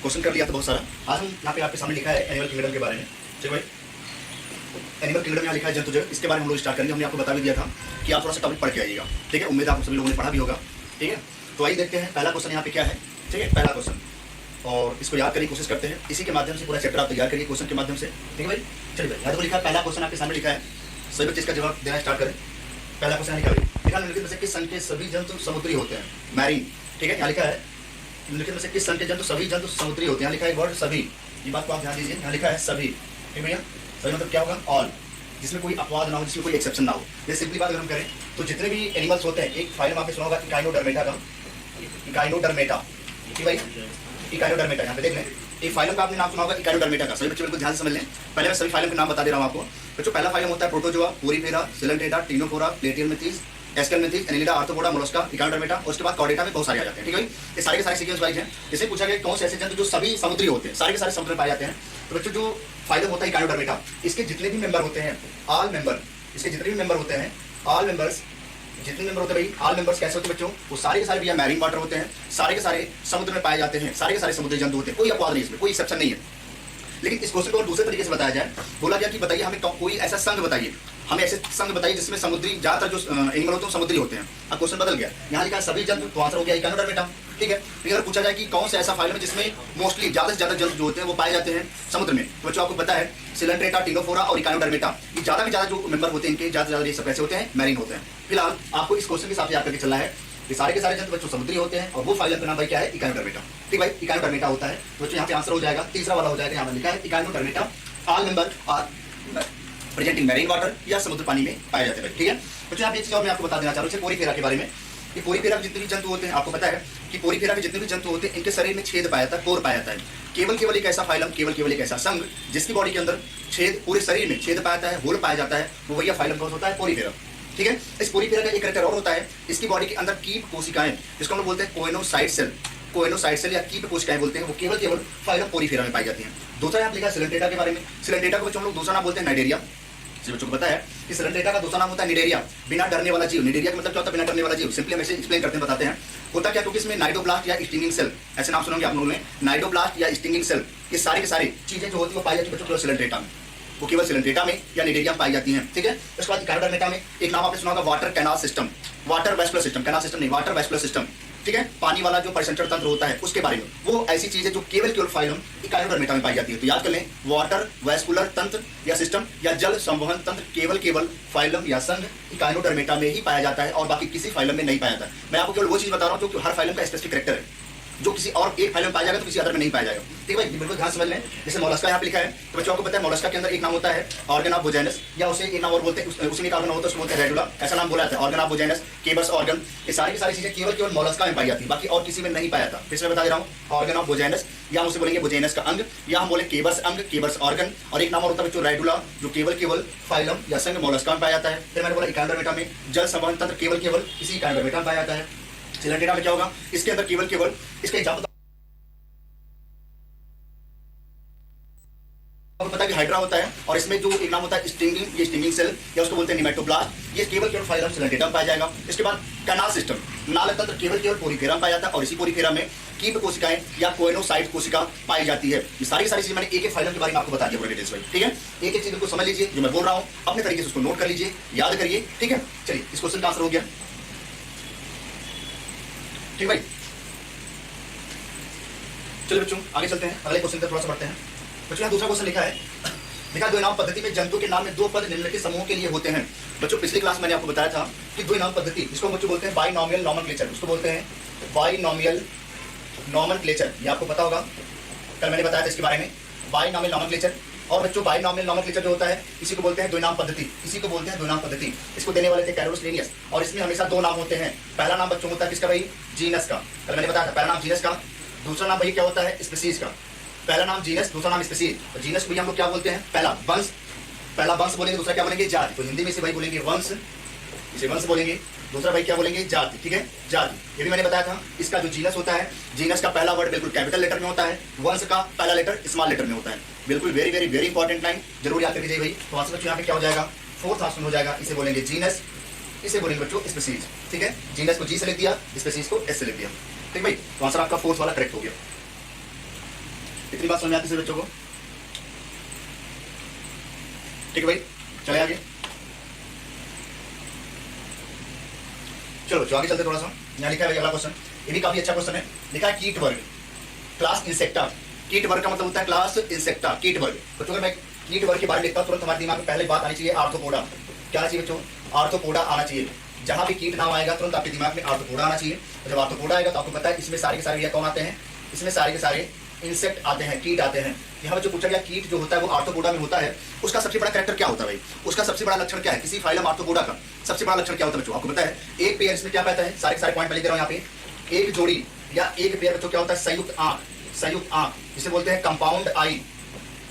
Question कर लिया था बहुत सारा। आज हम यहाँ पे आपके सामने लिखा है एनिमल किंगडम के बारे में। ठीक है भाई, एनिमल किंगडम यहाँ लिखा है जंतु जगत, इसके बारे में हम लोग स्टार्ट करेंगे। हमने आपको बता भी दिया था कि आप थोड़ा सा टॉपिक पढ़ के आइएगा। ठीक है, उम्मीद आप सभी लोगों ने पढ़ा भी होगा। ठीक है, तो आइए देखते हैं पहला क्वेश्चन यहाँ पे क्या है। ठीक है, पहला क्वेश्चन, और इसको याद करने की कोशिश करते हैं। इसी के माध्यम से पूरा चैप्टर आप तैयार करिए क्वेश्चन के माध्यम से। ठीक है भाई, चलिए भाई, यहाँ लिखा है पहला क्वेश्चन आपके सामने लिखा है। सभी बच्चे इसका जवाब देना स्टार्ट करें। पहला क्वेश्चन लिखा है निम्नलिखित में से किस संघ के सभी जंतु समुद्री होते हैं? मैरीन। ठीक है, यहाँ लिखा है निम्नलिखित में से किस संघ के जंतु सभी जंतु समुद्री होते हैं। यहाँ लिखा है वर्ड सभी, ये बात को आप ध्यान दीजिए। यहाँ लिखा है सभी। ठीक भैया, सभी मतलब क्या होगा? ऑल, जिसमें कोई अपवाद ना हो, जिसमें कोई एक्सेप्शन ना हो। जैसे सिंपली बात अगर हम करें तो जितने भी एनिमल्स होते हैं, एक फाइलम आपने सुना होगा इकाइनोडर्मेटा का, इकाइनोडर्मेटा। ठीक भाई, इकाइनोडर्मेटा, यहाँ पे देख लें, एक फाइलम का आपने नाम सुना होगा इकाइनोडर्मेटा का। सभी बच्चे बिल्कुल ध्यान से समझ लें। पहले मैं सभी फाइलम के नाम बता दे रहा हूँ आपको। बच्चों, पहला फाइलम होता है protozoa, porifera, coelenterata, ctenophora, platyhelminthes, aschelminthes, annelida, arthropoda, mollusca, echinodermata. उसके बाद कॉर्डेटा में बहुत सारे आ जाते हैं। ठीक है भाई, ये सारे के सारे सीक्वेंस वाइज हैं। जैसे पूछा गया कौन से ऐसे जंतु जो सभी समुद्री होते हैं, सारे के सारे समुद्र में पाए जाते हैं। तो बच्चों, जो फाइलम होता है इकाइनोडर्मेटा, इसके जितने भी मेंबर होते हैं, ऑल मेंबर, इसके जितने भी मेंबर होते हैं, ऑल मेंबर्स, जितने मेंबर होते हैं भाई, ऑल मेंबर्स कैसे होते हैं बच्चों? वो सारे के सारे भैया मैरीन वाटर होते हैं, सारे के सारे समुद्र में पाए जाते हैं, सारे के सारे समुद्री जंतु होते हैं। कोई अपवाद नहीं, इसमें कोई एक्सेप्शन नहीं है। लेकिन इस क्वेश्चन को और दूसरे तरीके से बताया जाए, बोला गया कि बताइए हमें कोई ऐसा संघ बताइए, हमें ऐसे संघ बताइए जिसमें समुद्री ज्यादातर जो एनिमल होते हैं समुद्री होते हैं। अब क्वेश्चन बदल गया, यहाँ लिखा है सभी जंतु, तो आंसर हो गया इकाइनोडर्मेटा। ठीक है, लेकिन अगर पूछा जाए कि कौन सा ऐसा फाइलम है जिसमें मोस्टली ज्यादा से ज्यादा जंतु जो होते हैं वो पाए जाते हैं समुद्र में, तो बच्चों आपको पता है सिलेंट्रेटा, टिनोफोरा और इकाइनोडर्मेटा, ये ज्यादा से ज्यादा जो मेंबर होते हैं इनके ज्यादा से ज्यादा ये सब कैसे होते हैं? मैरीन होते हैं। फिलहाल आपको इस क्वेश्चन के हिसाब से याद करके चलना है। ये सारे के सारे जंतु बच्चों समुद्री होते हैं और वो फाइलम का नाम भाई क्या है? इकाइनोडर्मेटा। ठीक भाई, इकाइनोडर्मेटा होता है। बच्चों यहाँ पे आंसर हो जाएगा, तीसरा वाला हो जाएगा। यहाँ पे लिखा है echinodermata, all member are present in marine water, या समुद्र पानी में पाए जाते हैं। ठीक है बच्चों, यहाँ पे एक चीज और मैं आपको बता देना चाह रहा हूँ पोरीफेरा के बारे में। ये पोरीफेरा के जितने भी जंतु होते हैं, आपको पता है कि पोरीफेरा के जितने भी जंतु होते हैं इनके शरीर में छेद पाया जाता है, कोर पाया जाता है। केवल एक ऐसा फाइलम, केवल एक ऐसा संघ जिसकी बॉडी के अंदर छेद, पूरे शरीर में छेद पाया जाता है, होल पाया जाता है, वो भैया फाइलम कौन होता है? पोरीफेरा। ठीक है, इस पोरीफेरा का एक कैरेक्टर और होता है, इसकी बॉडी के अंदर कीप कोशिकाएं, जिसको हम लोग बोलते हैं कोएनोसाइट सेल, कोएनोसाइट सेल या कीप कोशिकाएं बोलते हैं, वो केवल फाइलम पोरीफेरा में पाई जाती हैं। दूसरा यहाँ लिखा है सिलेंट्रेटा के बारे में। सिलेंट्रेटा को बच्चों हम लोग दूसरा नाम बोलते हैं नाइडेरिया। बच्चों को पता है कि सिलेंट्रेटा का दूसरा नाम होता है निडेरिया, बिना डरने वाला जीव। निडेरिया का मतलब क्या होता है? बिना डरने वाला जीव। सिंपली हम ऐसे एक्सप्लेन करते हैं, बताते हैं। होता क्या, क्योंकि इसमें नाइडोब्लास्ट या स्टिंगिंग सेल, ऐसे नाम सुनोगे आप लोगों ने, नाइडोब्लास्ट या स्टिंगिंग सेल, ये सारी की सारी चीजें जो होती है वो पाई जाती है बच्चों सिलेंट्रेटा में, वो केवल सिलेंट्रेटा में या निडेरिया में पाई जाती हैं। ठीक है, उसके बाद इकाइनोडर्मेटा में एक नाम आपने सुना होगा water canal system, water vascular system, canal system नहीं, वाटर वेस्कुलर सिस्टम। ठीक है, पानी वाला जो परिसंचरण तंत्र होता है उसके बारे में, वो ऐसी चीज है जो केवल फाइलम इकाइनोडर्मेटा में पाई जाती है। तो याद कर लें, वाटर वेस्कुलर तंत्र या सिस्टम या जल संवहन तंत्र केवल फाइलम या संघ इकाइनोडर्मेटा में ही पाया जाता है और बाकी किसी फाइलम में नहीं पाया जाता है। मैं आपको केवल वो चीज बता रहा हूँ जो हर फाइलम का स्पेसिफिक कैरेक्टर है, जो किसी और एक फाइलम में पाया जाएगा तो किसी अदर में नहीं पाया जाएगा। ठीक है भाई, बिल्कुल ध्यान समझ लें। जैसे मोलस्का यहाँ पे लिखा है, तो बच्चों को पता है मोलस्का के अंदर एक नाम होता है ऑर्गन ऑफ बोजेनस, या उसे एक नाम और बोलते हैं, उसी में ऑर्गन होता है उसको बोलते हैं रेडुला, ऐसा नाम बोला जाता है, ऑर्गन ऑफ बोजेनस, केबस ऑर्गन। ये सारी की सारी चीजें केवल मोलस्का में पाई जाती है, बाकी और किसी में नहीं पाया था। फिर से बता दे रहा हूँ, ऑर्गन ऑफ बोजेनस, या हम उसे बोलेंगे बोजेनस का अंग, या हम बोले केबस अंग, केबस ऑर्गन, और एक नाम और होता है बच्चों रेडुला, जो केवल फाइलम या संघ मोलस्का में पाया जाता है। फिर मैंने बोला इकाइनोडर्मेटा में जल संवहन तंत्र केवल इसी इकाइनोडर्मेटा में पाया जाता है। सिलेंट्रेटा में क्या होगा? इसके अंदर केवल इसका एग्जाम्पल आपको पता है कि हाइड्रा होता है, और इसमें जो एक नाम होता है स्टिंगिंग, ये स्टिंगिंग सेल या उसको बोलते हैं निमेटोब्लास्ट, ये केवल फाइलम सिलेंट्रेटा में पाया जाएगा। इसके बाद कैनाल सिस्टम, नाल तंत्र केवल पोरीफेरा में पाया जाता है, और इसी पोरीफेरा में कीप कोशिकाएं या कोएनोसाइट कोशिका पाई जाती है। ये सारी चीजें मैंने एक फाइलम के बारे में आपको बता दिया पूरे डिटेल्स में। ठीक है, एक चीज को समझ लीजिए, जो मैं बोल रहा हूँ अपने तरीके से उसको नोट कर लीजिए, याद करिए। ठीक है, चलिए इस क्वेश्चन का आंसर हो गया। ठीक भाई, चलिए बच्चों आगे चलते हैं, अगले क्वेश्चन पर थोड़ा सा बढ़ते हैं। बच्चों यहाँ दूसरा क्वेश्चन लिखा है, लिखा द्विनाम पद्धति में जंतु के नाम में दो पद निम्नलिखित समूह के लिए होते हैं। बच्चों पिछली क्लास मैंने आपको बताया था कि द्विनाम पद्धति, इसको बच्चों बोलते हैं बाइनॉमियल नॉमेनक्लेचर, उसको बोलते हैं बाइनॉमियल नॉमेनक्लेचर। ये आपको पता होगा, कल मैंने बताया था इसके बारे में, बाइनॉमियल नॉमेनक्लेचर। और बच्चों बाइनॉमियल नॉमेनक्लेचर जो होता है इसी को बोलते हैं द्विनाम पद्धति, इसी को बोलते हैं द्विनाम पद्धति। इसको देने वाले थे कैरोलस लिनियस, और इसमें हमेशा दो नाम होते हैं। पहला नाम बच्चों होता है किसका भाई? जीनस का। कल मैंने बताया था पहला नाम जीनस का, दूसरा नाम भाई क्या होता है? स्पीसीज का। पहला नाम जीनस, दूसरा नाम स्पीसीज। जीनस को हम लोग क्या बोलते हैं? पहला वंश बोलेंगे, दूसरा क्या बोलेंगे? जाति। तो हिंदी में इसे भाई बोलेंगे वंश, इसे वंश बोलेंगे। दूसरा भाई क्या बोलेंगे? जाति। ठीक है, जाति। ये भी मैंने बताया था। इसका जो जीनस होता है, जीनस का पहला वर्ड बिल्कुल कैपिटल लेटर में होता है, वंश का पहला लेटर स्मॉल लेटर में होता है। बिल्कुल वेरी इंपॉर्टेंट लाइन, जरूर याद कर लीजिए भाई। तो आंसर बच्चों यहाँ पे क्या हो जाएगा? फोर्थ ऑप्शन हो जाएगा। इसे बोलेंगे जीनस, इसे बोलेंगे बच्चों स्पीसीज। ठीक है, जीनस को जी से लिख दिया, स्पीसीज को एस से लिख दिया। ठीक भाई, तो आंसर आपका फोर्थ वाला करेक्ट हो गया। इतनी बात समझ में आती है बच्चों को? ठीक है भाई, चले आगे। चलो जो आगे चलते थोड़ा सा। यहाँ लिखा है भाई अगला क्वेश्चन, ये भी काफी अच्छा क्वेश्चन है। लिखा है कीट वर्ग, क्लास इंसेक्टा। कीट वर्ग का मतलब होता है क्लास इंसेक्टा, कीट वर्ग। बच्चों अगर मैं कीट वर्ग के बारे में लिखता हूँ तुरंत हमारे दिमाग में पहले बात आनी चाहिए आर्थ्रोपोडा। क्या आना चाहिए बच्चों? आर्थ्रोपोडा आना चाहिए। जहां भी कीट नाम आएगा तुरंत आपके दिमाग में आर्थ्रोपोडा आना चाहिए। और जब आर्थ्रोपोडा आएगा तो आपको पता है इसमें सारे के सारे भैया कौन आते हैं? इसमें सारे के सारे इंसेक्ट आते हैं, कीट आते हैं। यहाँ जो पूछा गया कीट जो होता है वो आर्थ्रोपोडा में होता है, उसका सबसे बड़ा कैरेक्टर क्या होता है भाई? उसका सबसे बड़ा लक्षण क्या है? किसी फाइलम आर्थ्रोपोडा का सबसे बड़ा लक्षण क्या होता है बच्चों? आपको पता है एक पेयर इसमें क्या पाता है? सारे के सारे पॉइंट मैं लिख रहा हूँ यहाँ पे। एक जोड़ी या एक पेयर बच्चों क्या होता है? संयुक्त आंख, संयुक्त आंख जिसे बोलते हैं कंपाउंड आई,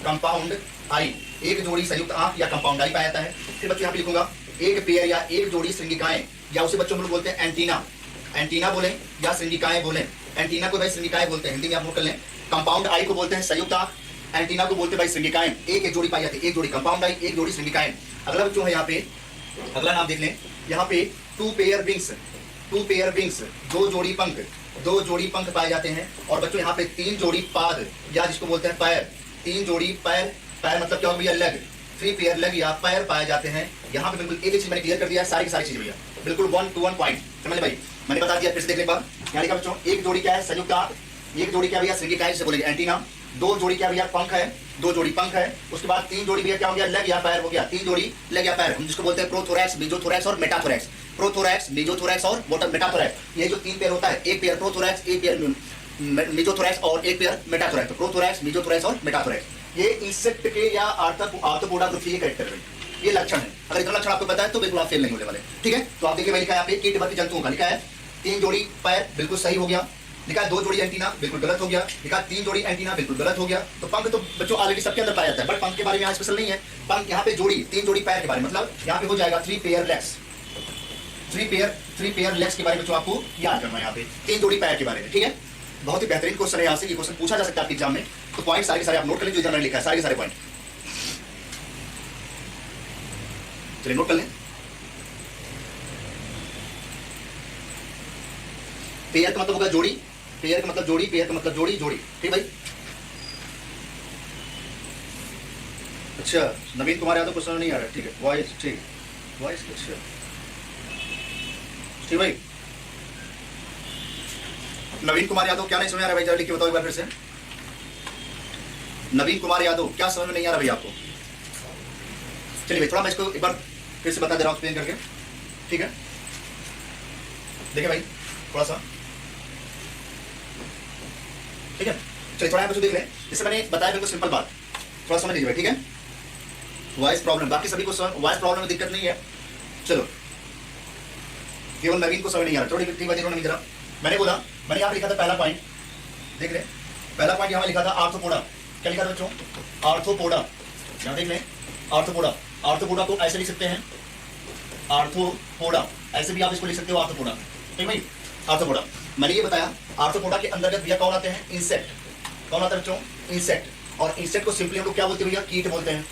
कंपाउंड आई। एक जोड़ी संयुक्त आंख या कंपाउंड आई पाया जाता है। फिर बच्चों यहाँ पे लिखूंगा एक पेयर या एक जोड़ी श्रृंगिकाएं, या उसे बच्चों हम लोग बोलते हैं एंटीना। एंटीना बोले या श्रृंगिकाएं बोले, एंटीना को भाई श्रृंगिकाएं बोलते हैं, हिंदी में आप नोट कर लें। कंपाउंड आई को बोलते हैं संयुक्त आंख, एंटीना को बोलते हैं भाई श्रृंगिकाएं। एक जोड़ी पाई जाती है, एक जोड़ी कंपाउंड आई, एक जोड़ी श्रृंगिकाएं। अगला बच्चों है यहाँ पे, अगला नाम देख लें यहाँ पे two pair wings, two pair wings, दो जोड़ी पंख, दो जोड़ी पंख पाए जाते हैं। और बच्चों यहाँ पे तीन जोड़ी पाद या जिसको बोलते हैं पैर, तीन जोड़ी पैर, पैर मतलब क्या होगा भैया? लेग। थ्री पेयर लेग या पैर पाए जाते हैं। यहाँ पे बिल्कुल एक चीज मैंने क्लियर कर दिया है, सारी की सारी चीज भैया बिल्कुल 1 to 1 पॉइंट समझ भाई। मैंने बता दिया, फिर से देख ले बार। यहाँ लिखा बच्चों एक जोड़ी क्या है? संयुक्त आंख, एक जोड़ी क्या भैया? श्रृंगिकाएं जिसे बोलेंगे एंटीना। दो जोड़ी क्या भैया? पंख है, दो जोड़ी पंख है। उसके बाद तीन जोड़ी भैया क्या हो गया? लेग या पैर हो गया। तीन जोड़ी लेग या पैर, हम जिसको बोलते हैं प्रोथोरैक्स, मेसोथोरैक्स और मेटाथोरैक्स। प्रोथोरैक्स, मेसोथोरैक्स और मेटाथोरैक्स, ये जो तीन पेयर होता है, एक पेयर प्रोथोरैक्स, एक पेयर मेसोथोरैक्स और एक पेयर मेटाथोरैक्स। प्रोथोरैक्स, मेसोथोरैक्स और मेटाथोरैक्स, ये इंसेक्ट के या आर्थ्रोपोडा ग्रुप के कैरेक्टर है, ये लक्षण है। अगर इतना लक्षण आपको पता है तो बिल्कुल आप फेल नहीं होने वाले। ठीक है, तो आप देखिए भाई लिखा है यहाँ पे कीट वर्ग जंतुओं का। लिखा है तीन जोड़ी पैर, बिल्कुल सही हो गया। लिखा है दो जोड़ी एंटीना, बिल्कुल गलत हो गया। लिखा है तीन जोड़ी एंटीना, बिल्कुल गलत हो गया। तो पंख तो बच्चों ऑलरेडी सबके अंदर पाया जाता है, बट पंख के बारे में यहाँ स्पेशल नहीं है। पंख यहाँ पे जोड़ी, तीन जोड़ी पैर के बारे में, मतलब यहाँ पे हो जाएगा three pair legs, three pair legs के बारे में बच्चों आपको याद करना है यहाँ पे, तीन जोड़ी पैर के बारे में। ठीक है, बहुत ही बेहतरीन क्वेश्चन है। यहाँ से ये क्वेश्चन पूछा जा सकता है आपके एग्जाम में। तो पॉइंट सारे के सारे आप नोट कर लें जो इधर मैंने लिखा है, सारे के सारे पॉइंट चलिए नोट कर लें। पेयर का मतलब होगा जोड़ी, पेयर का मतलब जोड़ी, पेयर का मतलब जोड़ी, जोड़ी। ठीक भाई। अच्छा, नवीन कुमार यादव क्वेश्चन नहीं आ रहा। ठीक है, वॉइस ठीक, वॉइस अच्छा ठीक भाई। नवीन कुमार यादव क्या नहीं समझ आ रहा भाई? जरा लिख के बताओ एक बार फिर से। नवीन कुमार यादव क्या समझ में नहीं आ रहा भाई आपको? चलिए भाई थोड़ा मैं इसको एक बार फिर से बता दे रहा हूँ एक्सप्लेन करके। ठीक है, देखिए भाई थोड़ा सा, ठीक है। चलिए थोड़ा यहाँ पे देख लें, जैसे मैंने बताया बिल्कुल सिंपल बात, थोड़ा समझ लीजिए भाई। ठीक है, वॉइस प्रॉब्लम, बाकी सभी को वॉइस प्रॉब्लम में दिक्कत नहीं है। चलो केवल नवीन को समझ नहीं आ रहा। थोड़ी ठीक बात जरा, मैंने बोला, मैंने यहाँ लिखा था पहला पॉइंट, देख लें पहला पॉइंट यहाँ लिखा था आर्थ्रोपोडा। क्या लिखा था बच्चों? आर्थ्रोपोडा। यहाँ देख लें आर्थ्रोपोडा। आर्थ्रोपोडा को ऐसे लिख सकते हैं, आर्थ्रोपोडा, ऐसे भी आप इसको लिख सकते हो आर्थ्रोपोडा। ठीक भाई, आर्थ्रोपोडा। मैंने ये बताया आर्थ्रोपोडा के अंतर्गत भैया कौन आते हैं? इंसेक्ट। कौन आता है बच्चों? इंसेक्ट। और इंसेक्ट को सिंपली हम लोग क्या बोलते हैं भैया? कीट बोलते हैं।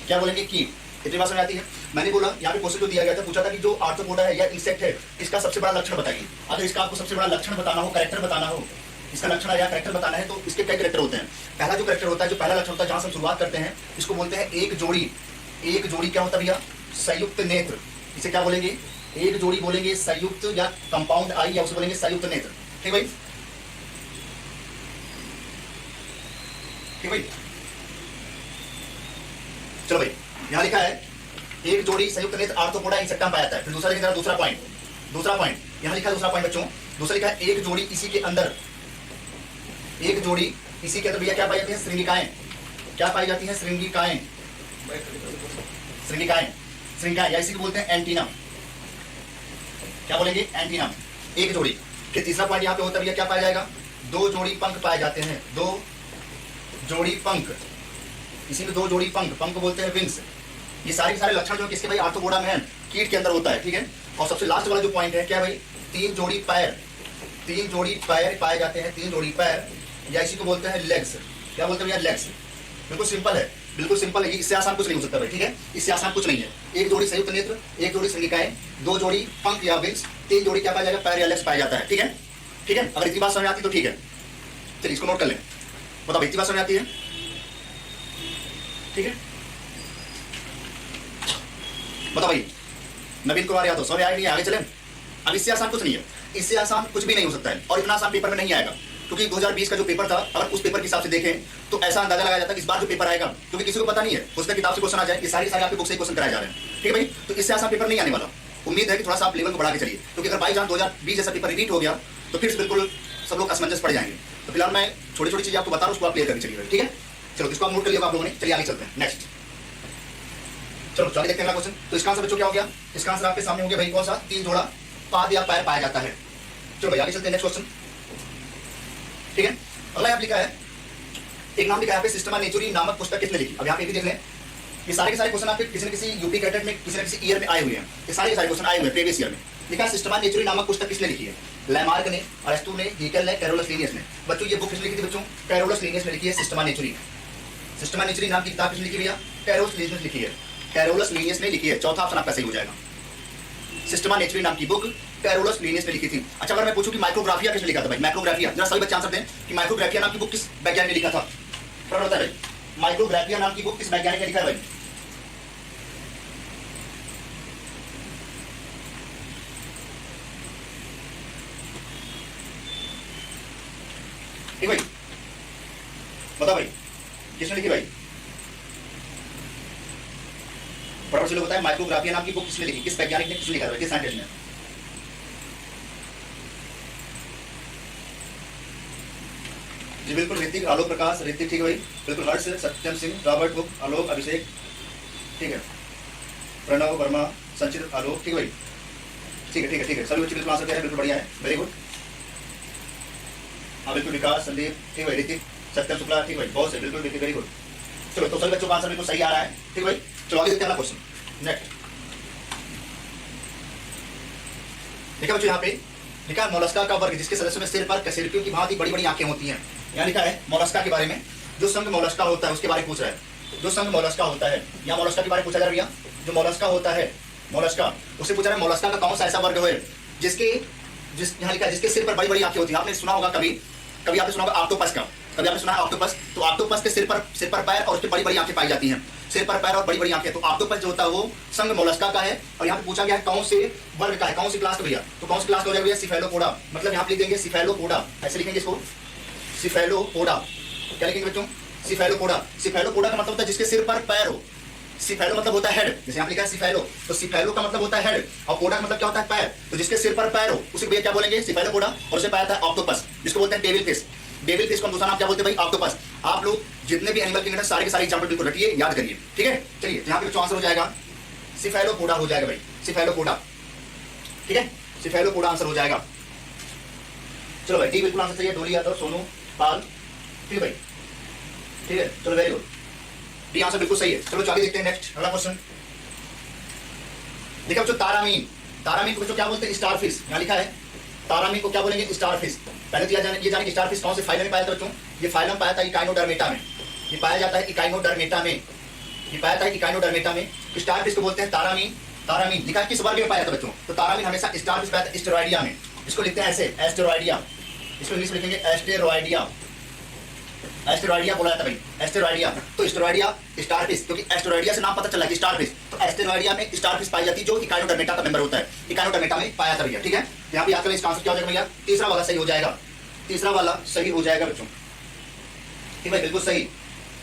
क्या बोलेंगे? कीट। इतनी बात समझ आती है? मैंने बोला यहाँ पे क्वेश्चन जो दिया गया था, पूछा था कि जो आर्थ्रोपोडा है या इंसेक्ट है, इसका सबसे बड़ा लक्षण बताइए। अगर इसका आपको सबसे बड़ा लक्षण बताना हो, कैरेक्टर बताना हो, इसका लक्षण या कैरेक्टर बताना है, तो इसके कई कैरेक्टर होते हैं। पहला जो कैरेक्टर होता है, जो पहला लक्षण होता है, जहां से हम शुरुआत करते हैं, इसको बोलते हैं एक जोड़ी। एक जोड़ी क्या होता है भैया? संयुक्त नेत्र। इसे क्या बोलेंगे? एक जोड़ी बोलेंगे संयुक्त या कंपाउंड आई, या उसे बोलेंगे संयुक्त नेत्र। ठीक भाई, ठीक भाई। चलो भाई, यहाँ लिखा है एक जोड़ी संयुक्त नेत्र आर्थ्रोपोडा इंसेक्टा पाया जाता है। फिर दूसरा लिखा है, दूसरा पॉइंट, दूसरा पॉइंट यहाँ लिखा है, दूसरा पॉइंट बच्चों, दूसरा लिखा है एक जोड़ी इसी के अंदर, एक जोड़ी इसी के अंदर भैया क्या पाई जाती है? श्रृंगिकाएं। क्या पाई जाती है? श्रृंगिकाएं, श्रृंगिकाएं, श्रृंगिकाएं, या इसी को बोलते हैं एंटीना। क्या बोलेंगे? एंटीना। एक जोड़ी। फिर तीसरा पॉइंट यहाँ पे होता है भैया क्या पाया जाएगा? दो जोड़ी पंख पाए जाते हैं, दो जोड़ी पंख, इसी में दो जोड़ी पंख, पंख बोलते हैं विंग्स। ये सारे सारे लक्षण जो किसके भाई? आर्थ्रोपोडा में है, कीट के अंदर होता है। ठीक है, और सबसे लास्ट वाला जो पॉइंट है क्या भाई? तीन जोड़ी पैर, तीन जोड़ी पैर पाए जाते हैं, तीन जोड़ी पैर, या इसी को बोलते हैं लेग्स। क्या बोलते हैं भैया? लेग्स। बिल्कुल सिंपल है, बिल्कुल सिंपल है, इससे आसान कुछ नहीं हो सकता भाई। ठीक है, इससे आसान कुछ नहीं है। एक जोड़ी संयुक्त नेत्र, एक जोड़ी श्रृंगिकाएं, दो जोड़ी पंख या विंग्स, तीन जोड़ी क्या पाया जाएगा? पैर या लेग्स पाया जाता है। ठीक है, ठीक है, अगर इतनी बात समझ आती तो ठीक है। चलिए इसको नोट कर लें। बताओ इतनी बात समझ आती है? ठीक है, बताओ भाई, नवीन कुमार यादव समझ आया नहीं? आगे चलें। अब इससे आसान कुछ नहीं है, इससे आसान कुछ भी नहीं हो सकता है, और इतना आसान पेपर में नहीं आएगा, क्योंकि 2020 का जो पेपर था, अगर उस पेपर के हिसाब से देखें तो ऐसा अंदाजा लगाया जाता है कि इस बार जो पेपर आएगा, क्योंकि किसी को पता नहीं है उसमें किताब से क्वेश्चन आ जाए, ये सारी आपके बुक से क्वेश्चन कराए जा रहे हैं। ठीक है भाई, तो इससे आसान पेपर नहीं आने वाला। उम्मीद है कि थोड़ा सा आप लेवल को बढ़ा के चलिए, क्योंकि अगर बाई चांस 2020 जैसा पेपर रिपीट हो गया तो फिर बिल्कुल सब लोग असमंजस पड़ जाएंगे। तो फिलहाल मैं छोटी छोटी चीजें आपको बता रहा हूँ, उसको आप क्लियर करके चलिए। ठीक है, चलो इसको आप नोट कर लिया आप लोगों ने। चलिए आगे चलते हैं नेक्स्ट। चलो आगे देखते हैं अगला क्वेश्चन। तो इसका आंसर बच्चों क्या हो गया? इसका आंसर आपके सामने हो गया भाई, कौन सा? 3 जोड़ा पाद या पैर पाया जाता है। चलो भाई आगे चलते हैं नेक्स्ट क्वेश्चन। ठीक है, अगला यहाँ लिखा है, एक नाम लिखा है सिस्टमा नेचुरी नामक पुस्तक किसने लिखी? अब यहाँ पे भी देख लें, ये सारे के सारे क्वेश्चन आपके किसी न किसी यूपी कैडेट में किसी न किसी ईयर में आए हुए हैं। ये सारे के सारे क्वेश्चन आए हुए हैं प्रीवियस ईयर में। लिखा है सिस्टमा नेचुरी नामक पुस्तक किसने लिखी है? लैमार्क ने, अरिस्टो ने, हीकल ने, कैरोलस लीनियस ने। बच्चों ये बुक किसने लिखी थी बच्चों? कैरोलस लीनियस ने लिखी है सिस्टमा नेचुरी। सिस्टमा नेचुरी नाम की किताब किसने लिखी भैया? कैरोलस लीनियस लिखी है। कैरोलस लीनियस ने लिखी है। चौथा ऑप्शन आपका सही हो जाएगा। सिस्टमा नेचुरी नाम की बुक कैरोलस लीनियस ने लिखी थी। अच्छा, अगर मैं पूछूं कि माइक्रोग्राफिया किसने लिखा था भाई? माइक्रोग्राफिया, जरा सभी बच्चे आंसर दें कि माइक्रोग्राफिया नाम की बुक किस वैज्ञानिक ने लिखा था? फटाफट बताएं भाई, माइक्रोग्राफिया नाम की बुक किस वैज्ञानिक ने लिखा है भाई? ठीक भाई, बताओ भाई किसने लिखी भाई? फटाफट से लोग बताएं, माइक्रोग्राफिया नाम की बुक किसने लिखी? किस वैज्ञानिक ने, किसने लिखा था, किस साइंटिस्ट ने? जी बिल्कुल, ऋतिक, आलोक प्रकाश, ऋतिक ठीक है भाई, बिल्कुल, हर्ष, सत्यम सिंह, रॉबर्ट बुक, आलोक, अभिषेक, ठीक है, प्रणव वर्मा, संचित, आलोक, ठीक है भाई, ठीक है ठीक है ठीक है, सभी बच्चे बिल्कुल आंसर दे रहे हैं, बिल्कुल बढ़िया है, वेरी गुड। हाँ बिल्कुल, विकास, संदीप, ठीक भाई, ऋतिक, सत्यम शुक्ला, ठीक भाई, बहुत से, बिल्कुल ऋतिक, वेरी गुड। चलो तो सभी बच्चों का आंसर बिल्कुल सही आ रहा है। ठीक भाई, चलो आगे देखते हैं अगला क्वेश्चन। नेक्स्ट देखा बच्चों, यहाँ पे लिखा है मोलस्का का वर्ग जिसके सदस्यों में सिर पर कशेरुकियों की भांति बड़ी बड़ी आंखें होती हैं। यहाँ लिखा है मोलस्का के बारे में, जो संघ मोलस्का होता है उसके बारे में पूछ रहा है। जो संघ मोलस्का होता है, या मोलस्का के बारे में पूछा जा रहा है। जो मोलस्का होता है, मोलस्का, उससे पूछा रहा है मोलस्का का कौन सा ऐसा वर्ग है जिसके यहाँ लिखा है जिसके सिर पर बड़ी बड़ी आंखें होती हैं। आपने सुना होगा कभी कभी आपने सुना होगा ऑक्टोपस का, कभी आपने सुना है ऑक्टोपस? तो ऑक्टोपस के सिर पर पैर और उसके बड़ी बड़ी आंखें पाई जाती हैं। सिर पर पैर और बड़ी बड़ी आंखें, तो ऑक्टोपस जो होता है वो संघ मोलस्का का है। और यहाँ पे पूछा गया है कौन से वर्ग का है, कौन सी क्लास का भैया? तो कौन सी क्लास का हो जाएगा भैया? सिफेलोपोडा। मतलब यहाँ पे लिख देंगे सिफेलोपोडा, ऐसे लिखेंगे इसको, सिफेलोपोडा। क्या लिखेंगे बच्चों? सिफेलोपोडा। सिफेलोपोडा का मतलब होता है जिसके सिर पर पैर हो। सिफेलो मतलब होता है हेड, जैसे यहाँ लिखा है सिफेलो, तो सिफेलो का मतलब होता है हेड और पोडा का मतलब क्या होता है? पैर। तो जिसके सिर पर पैर हो उसे भैया क्या बोलेंगे? सिफेलोपोडा। और उसे पाया था ऑक्टोपस, जिसको बोलते हैं डेविल फिश। डेविल फिश का दूसरा नाम क्या बोलते हैं भाई? ऑक्टोपस। आप लोग जितने भी एनिमल किंगडम सारे के सारे एग्जांपल बिल्कुल रखिए, याद करिए। ठीक है, चलिए यहाँ पे जो आंसर हो जाएगा सिफेलोपोडा हो जाएगा भाई, सिफेलोपोडा। ठीक है, सिफेलोपोडा आंसर हो जाएगा। चलो भाई, डी बिल्कुल आंसर सही है। डोली यादव, सोनू पाल, ठीक है भाई, ठीक है, चलो वेरी गुड, डी आंसर बिल्कुल सही है। चलो आगे देखते हैं नेक्स्ट अगला क्वेश्चन। देखिए बच्चों, तारामीन, तारामीन को बच्चों क्या बोलते हैं? स्टारफिश। यहाँ लिखा है तारामीन को क्या बोलेंगे? स्टारफिश। पहले तो ये जाने स्टारफिश कौन से फाइलम में पाया था बच्चों? ये फाइलम पाया था इकाइनोडर्मेटा में। ये पाया जाता है इकाइनोडर्मेटा में, ये पाया था इकाइनोडर्मेटा में। स्टारफिश को बोलते हैं तारामीन। तारामीन लिखा है किस वर्ग में पाया था बच्चों? तो तारामीन हमेशा स्टारफिश पाया था एस्टेरॉयडिया में। इसको लिखते हैं ऐसे, एस्टेरॉयडिया। इसको इंग्लिश में लिखेंगे एस्टेरॉयडिया। एस्टेरॉयडिया बोला जाता है भाई, एस्टेरॉयडिया। तो एस्टेरॉयडिया स्टारफिश, क्योंकि एस्टेरॉयडिया से नाम पता चला कि स्टारफिश, तो एस्टेरॉयडिया में स्टारफिश पाई जाती है जो इकाइनोडर्मेटा का मेंबर होता है। इकाइनोडर्मेटा में पाया था भैया। ठीक है, यहाँ पे याद करें इसका आंसर क्या हो जाएगा भैया? तीसरा वाला सही हो जाएगा, तीसरा वाला सही हो जाएगा बच्चों। ठीक भाई, बिल्कुल सही।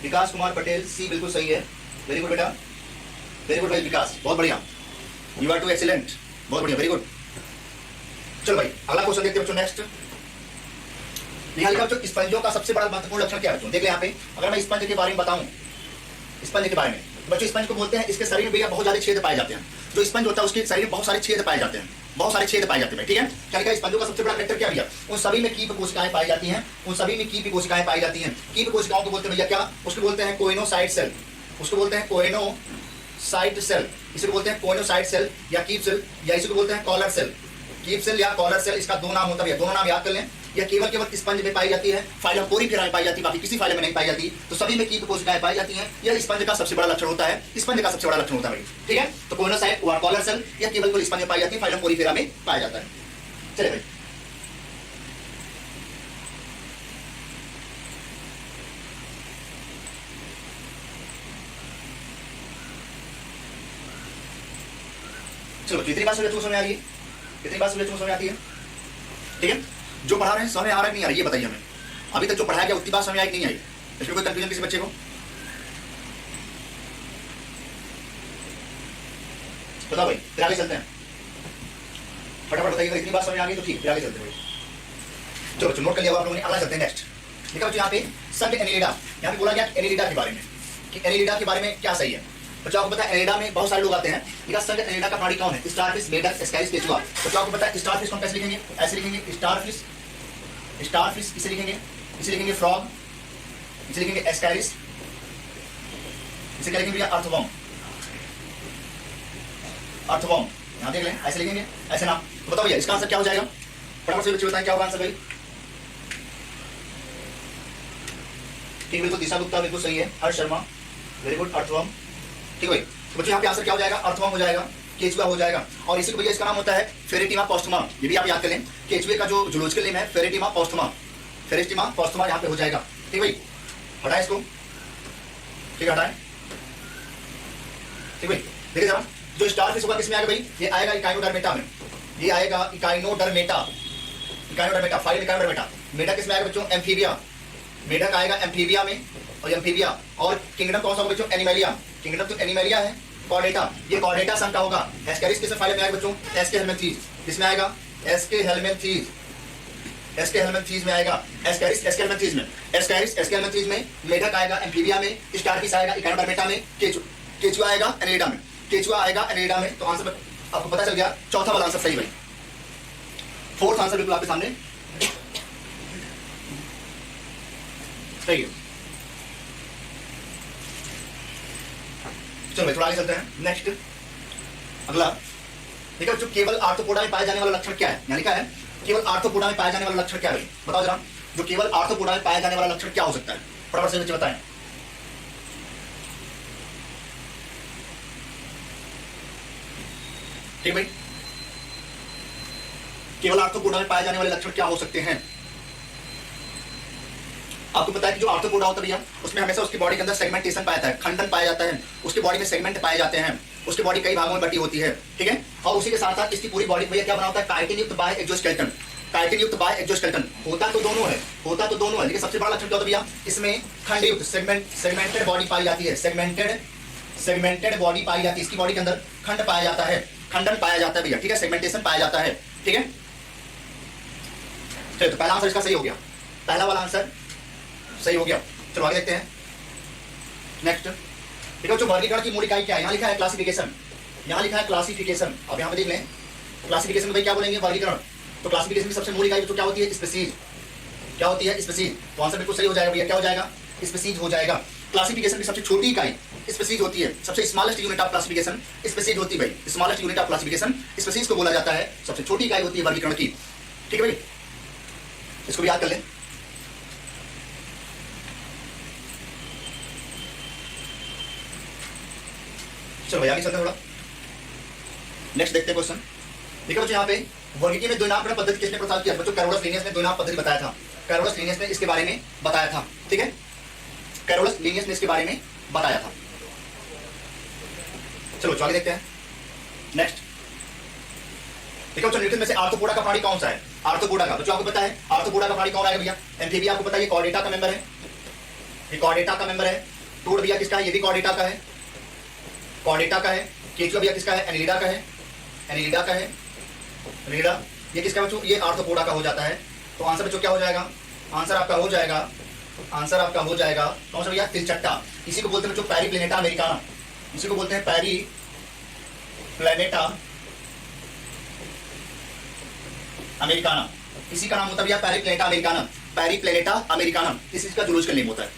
विकास कुमार पटेल, सी बिल्कुल सही है। वेरी गुड बेटा, वेरी गुड भाई विकास, बहुत बढ़िया, यू आर टू एक्सीलेंट, बहुत बढ़िया, वेरी गुड। चलो भाई अगला क्वेश्चन देखते हैं बच्चों। नेक्स्ट यहाँ लिखा बच्चों, स्पंजों का सबसे बड़ा महत्वपूर्ण लक्षण क्या है बच्चों? देख ले यहाँ पे, अगर मैं स्पंज के बारे में बताऊं, स्पंज के बारे में, तो बच्चों स्पंज को बोलते हैं, इसके शरीर में भैया बहुत ज्यादा छेद पाए जाते हैं। जो स्पंज होता है उसके शरीर में बहुत सारे छेद पाए जाते हैं, बहुत सारे छेद पाए जाते हैं। ठीक है, क्या लिखा है? स्पंजों का सबसे बड़ा फैक्टर क्या भैया? उन सभी में कीप कोशिकाएं पाई जाती हैं, उन सभी में कीप कोशिकाएं पाई जाती हैं। कीप कोशिकाओं को बोलते हैं भैया क्या? उसको बोलते हैं कोइनोसाइट सेल, उसको बोलते हैं कोइनोसाइट सेल, इसे बोलते हैं कोइनोसाइट सेल या कीप सेल, या इसी को बोलते हैं कॉलर सेल। कीप सेल या कॉलर सेल, इसका दो नाम होता है, दोनों नाम याद कर लें। यह केवल स्पंज में पाई जाती है, फाइलम पोरीफेरा में पाई जाती है, बाकी किसी फाइलम में नहीं पाई जाती। तो सभी में कीप कोशिकाएं पाई जाती हैं। यह स्पंज का सबसे बड़ा लक्षण होता है, स्पंज का सबसे बड़ा लक्षण होता है भाई। ठीक है, तो कोइनोसाइट और कॉलर सेल यह केवल स्पंज में पाई जाती है, फाइलम पोरीफेरा में पाया जाता है। चलिए भाई चलो इतनी बात समझ में आ रही है, इतनी बात समझ में आती है, ठीक है। जो पढ़ा रहे हैं समझ आ रहा है नहीं आ रहा है ये बताइए हमें, अभी तक जो पढ़ाया गया उतनी बात समझ आई कि नहीं आई, इसमें कोई कंफ्यूजन किसी बच्चे को? बताओ भाई, फिर आगे चलते हैं, फटाफट बताइए। इतनी बात समझ आ गई तो ठीक, फिर आगे चलते हैं भाई। चलो नोट कर लिया आप लोगों ने, अगला चलते हैं नेक्स्ट। देखा बच्चों यहाँ पे संघ एनिलिडा, यहाँ पे बोला गया एनिलिडा के बारे में कि एनिलिडा के बारे में क्या सही है। बच्चों आपको पता है एनिलिडा में बहुत सारे लोग आते हैं, ठीक है। संघ एनिलिडा का प्राणी कौन है? स्टारफिश, मेढक, एस्कैरिस, केचुआ। बच्चों आपको पता है स्टारफिश को हम कैसे लिखेंगे? ऐसे लिखेंगे स्टारफिश, स्टारफिश इसे लिखेंगे, इसे लिखेंगे फ्रॉग, इसे लिखेंगे एस्कैरिस, इसे क्या लिखेंगे भैया? अर्थवर्म, अर्थवर्म यहाँ देख लें, ऐसे लिखेंगे, ऐसे नाम। तो बताओ भैया इसका आंसर क्या हो जाएगा? फटाफट से बच्चे बताएं क्या होगा आंसर भाई। ठीक, बिल्कुल दिशा गुप्ता बिल्कुल सही है, हर्ष शर्मा वेरी गुड, अर्थवर्म। ठीक है भाई, तो बच्चों यहाँ पे आंसर क्या हो जाएगा? अर्थवर्म हो जाएगा, केचुआ हो जाएगा। और इसी को भैया इसका नाम होता है फेरेटिमा पोस्टमा, ये भी आप याद कर लें। केचुए का जो जूलॉजिकल नेम है फेरेटिमा पोस्टमा, फेरेटिमा पोस्टमा यहाँ पे हो जाएगा। ठीक भाई, हटाए इसको, ठीक है हटाए। ठीक भाई, देखिए जरा जो स्टारफिश होगा किसमें आएगा भाई? ये आएगा इकाइनोडर्मेटा में, ये आएगा इकाइनोडर्मेटा, इकाइनोडर्मेटा, फाइल इकाइनोडर्मेटा। मेढक किसमें आएगा बच्चों? एम्फीबिया, मेढक आएगा एम्फीबिया में, और एम्फीबिया। और किंगडम कौन सा होगा बच्चों? एनिमलिया, किंगडम तो एनिमलिया है। कॉर्डेटा, ये कॉर्डेटा संघ का होगा। एस्कैरिस किस फाइल में आएगा बच्चों? एसके हेलमिंथीज, किसमें आएगा? एसके हेलमिंथीज, एसके हेलमिंथीज में आएगा। एस्कैरिस एसके हेलमिंथीज में, एस्कैरिस एसके हेलमिंथीज में। मेढक आएगा एम्फीबिया में, स्टारफिश आएगा इकाइनोडर्मेटा में, केचुआ आएगा एनिलिडा में, केचुआ आएगा एनिलिडा में। तो आंसर आपको पता चल गया, चौथा वाला आंसर सही भाई। फोर्थ आंसर बिल्कुल आपके सामने सही है। चलो भाई थोड़ा आगे चलते हैं, नेक्स्ट अगला। देखो जो केवल आर्थ्रोपोडा में पाया जाने वाला लक्षण क्या है? यहाँ लिखा है केवल आर्थ्रोपोडा में पाया जाने वाला लक्षण क्या है? बताओ जरा, जो केवल आर्थ्रोपोडा में पाया जाने वाला लक्षण क्या हो सकता है? फटाफट से बच्चे बताएं। ठीक भाई, केवल आर्थ्रोपोडा में पाए जाने वाले लक्षण क्या हो सकते हैं? आपको पता है कि जो आर्थ्रोपोडा होता है भैया, उसमें हमेशा उसकी बॉडी के अंदर सेगमेंटेशन पाया जाता है, खंडन पाया जाता है, उसकी बॉडी में सेगमेंट पाए जाते हैं, उसकी बॉडी कई भागों में बटी होती है, ठीक है। और उसी के साथ साथ इसकी पूरी बॉडी भैया क्या बना होता है? काइटिन युक्त बाय एक्सोस्केलेटन, काइटिन युक्त बाय एक्सोस्केलेटन। होता तो दोनों है, होता तो दोनों है, लेकिन सबसे बड़ा लक्षण क्या होता है भैया? इसमें खंड युक्त सेगमेंटेड बॉडी पाई जाती है, सेगमेंटेड बॉडी पाई जाती है। इसकी बॉडी के अंदर खंड पाया जाता है, खंडन पाया जाता है भैया, ठीक है, सेगमेंटेशन पाया जाता है, ठीक है। चलो तो पहला आंसर इसका सही हो गया, पहला वाला आंसर सही हो गया। चलो आगे देखते हैं नेक्स्ट। देखो जो वर्गीकरण की मूल इकाई क्या है? यहाँ लिखा है क्लासिफिकेशन, यहाँ लिखा है क्लासिफिकेशन। अब यहाँ पे देख लें क्लासिफिकेशन में भाई क्या बोलेंगे? वर्गीकरण। तो क्लासिफिकेशन की सबसे मूल इकाई तो क्या होती है? स्पीसीज। क्या होती है? स्पीसीज। तो आंसर बिल्कुल सही हो जाएगा भैया, क्या हो जाएगा? स्पीसीज हो जाएगा। क्लासिफिकेशन की सबसे छोटी इकाई स्पीसीज होती है, सबसे smallest unit of classification species होती है भाई, smallest unit of classification species को बोला जाता है, सबसे छोटी इकाई होती है वर्गीकरण की, ठीक है भाई, इसको भी याद कर लें। चलो भाई आगे चलते हैं थोड़ा, नेक्स्ट देखते हैं क्वेश्चन। देखो बच्चों यहाँ पे वर्गीकरण में द्विनाम पद्धति किसने प्रस्ताव किया? बच्चों कैरोलस लिनियस ने द्विनाम पद्धति बताया था, कैरोलस लिनियस ने इसके बारे में बताया था, ठीक है, कैरोलस लिनियस ने इसके बारे में बताया था। चलो आगे देखते हैं नेक्स्ट। देखो बच्चों न्यूटन में से आर्थ्रोपोडा का प्राणी कौन सा है? आर्थ्रोपोडा का बच्चों आपको पता है आर्थ्रोपोडा का प्राणी कौन आएगा भैया? एम्फीबिया। आपको पता है ये कॉर्डेटा का मेंबर है, ये कॉर्डेटा का मेंबर है। टूड भैया किसका है? ये भी कॉर्डेटा का है, कॉर्डेटा का है। केचुआ भैया किसका है? एनिलिडा का है, एनिलिडा का है, एनिलिडा। ये किसका बच्चों? ये आर्थ्रोपोडा का हो जाता है। तो आंसर बच्चों क्या हो जाएगा? आंसर आपका हो जाएगा, आंसर आपका हो जाएगा कौन सा भैया? तिलचट्टा। इसी को बोलते हैं बच्चों पैरीप्लेनेटा अमेरिकाना, इसी को बोलते हैं पैरीप्लेनेटा अमेरिकाना, इसी का नाम होता है भैया पैरीप्लेनेटा अमेरिकाना, पैरीप्लेनेटा अमेरिकाना, इसी का जूलॉजिकल नेम होता है।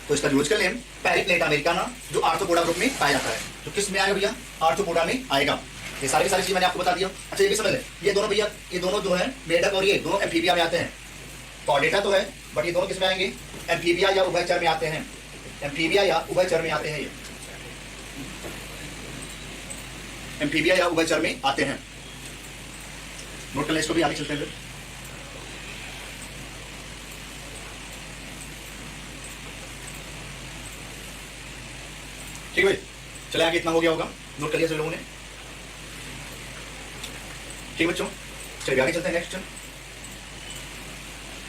तो इसका जूलॉजिकल नेम पैरीप्लेनेटा अमेरिकाना, जो आर्थ्रोपोडा ग्रुप में पाया जाता है। तो किस में आएगा भैया? आर्थ्रोपोडा में आएगा। ये सारी चीज मैंने आपको बता दिया। अच्छा ये भी समझ लें, ये दोनों भैया, ये दोनों जो है मेढक और ये दोनों एम्फीबिया में आते हैं। कॉर्डेटा तो है बट ये दोनों किस में आएंगे? एम्फीबिया या उभयचर में आते हैं, एम्फीबिया या उभयचर में आते हैं, ये एम्फीबिया या उभयचर में आते हैं। नोट कर लें इसको भी, आगे चलते हैं फिर। ठीक है भाई, चले आगे, इतना हो गया होगा, नोट कर लिया सभी लोगों ने। ठीक बच्चों, चलिए आगे चलते हैं नेक्स्ट।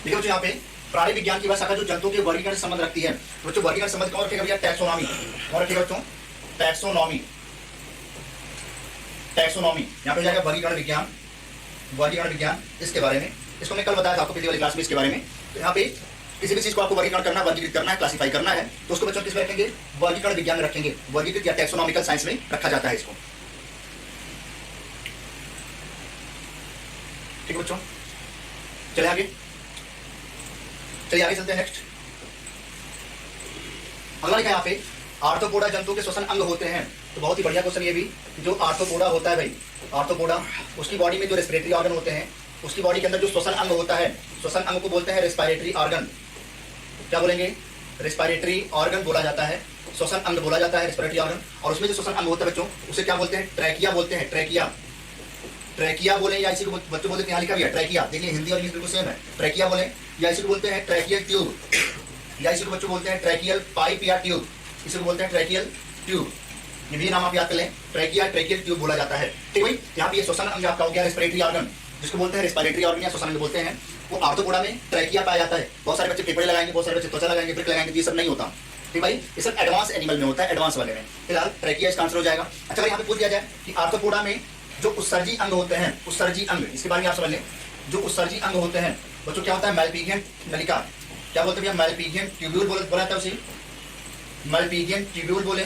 देखिए बच्चों यहाँ पे प्राणी विज्ञान की वह शाखा जो जंतुओं के वर्गीकरण से संबंध रखती है। बच्चों वर्गीकरण संबंध कौन रखेगा भैया? टैक्सोनॉमी। कौन रखेगा बच्चों? टैक्सोनॉमी। टैक्सोनॉमी यहाँ पे हो जाएगा वर्गीकरण विज्ञान। वर्गीकरण विज्ञान इसके बारे में, इसको मैं कल बताया था आपको पिछली वाली क्लास में इसके बारे में। तो यहाँ पे किसी भी चीज को आपको वर्गीकरण करना, वर्गीकृत करना है, क्लासिफाई करना है, तो उसको बच्चों किस में रखेंगे? वर्गीकरण विज्ञान में रखेंगे। वर्गीकृत या टैक्सोनॉमिकल साइंस में रखा जाता है इसको। ठीक है बच्चों, चले आगे, चलिए आगे चलते हैं नेक्स्ट। अगला लिखा है यहाँ पे आर्थ्रोपोडा जंतु के श्वसन अंग होते हैं। तो बहुत ही बढ़िया क्वेश्चन ये भी। जो आर्थ्रोपोडा होता है भाई, आर्थ्रोपोडा, उसकी बॉडी में जो रेस्पिरेटरी ऑर्गन होते हैं, उसकी बॉडी के अंदर जो श्वसन अंग होता है, श्वसन अंग को बोलते हैं रेस्पिरेटरी ऑर्गन। क्या बोलेंगे? रेस्पिरेटरी ऑर्गन बोला जाता है, श्वसन अंग बोला जाता है, रेस्पिरेटरी ऑर्गन। और उसमें जो श्वसन अंग होता है बच्चों, उसे क्या बोलते हैं? ट्रैकिया बोलते हैं। ट्रैकिया, ट्रैकिया बोले या इसी को बच्चों बोलते हैं, यहाँ लिखा भी है ट्रैकिया। देखिए हिंदी और इंग्लिश बिल्कुल सेम है। ट्रैकिया बोले या इसी को बोलते हैं ट्रैकियल ट्यूब, या इसी को बच्चों बोलते हैं ट्रैकियल पाइप या ट्यूब, इसी को बोलते हैं ट्रैकियल ट्यूब। ये भी नाम आप याद कर लें, ट्रैकिया, ट्रैकियल ट्यूब बोला जाता है। ठीक भाई, यहाँ पे ये श्वसन अंग आपका हो गया रेस्पिरेटरी ऑर्गन, जिसको बोलते हैं रेस्पिरेटरी ऑर्गन या श्वसन अंग बोलते हैं। वो आर्थ्रोपोडा में ट्रैकिया पाया जाता है। बहुत सारे बच्चे पेपर लगाएंगे, बहुत सारे बच्चे त्वचा लगाएंगे, ब्रिक लगाएंगे, ये सब नहीं होता। ठीक भाई, ये सब एडवांस एनिमल में होता है, एडवांस वाले में। फिलहाल ट्रैकिया इसका आंसर हो जाएगा। अच्छा, यहाँ पे पूछ दिया जाए कि आर्थ्रोपोडा में जो उत्सर्जी अंग होते हैं, उत्सर्जी अंग, इसके बारे में आप समझ लें। जो उत्सर्जी अंग होते हैं बच्चों, क्या होता है? मैलपिघियन नलिका। क्या बोलते हैं? मैलपिघियन ट्यूब्यूल बोला जाता है उसे, मैलपिघियन ट्यूब्यूल बोले,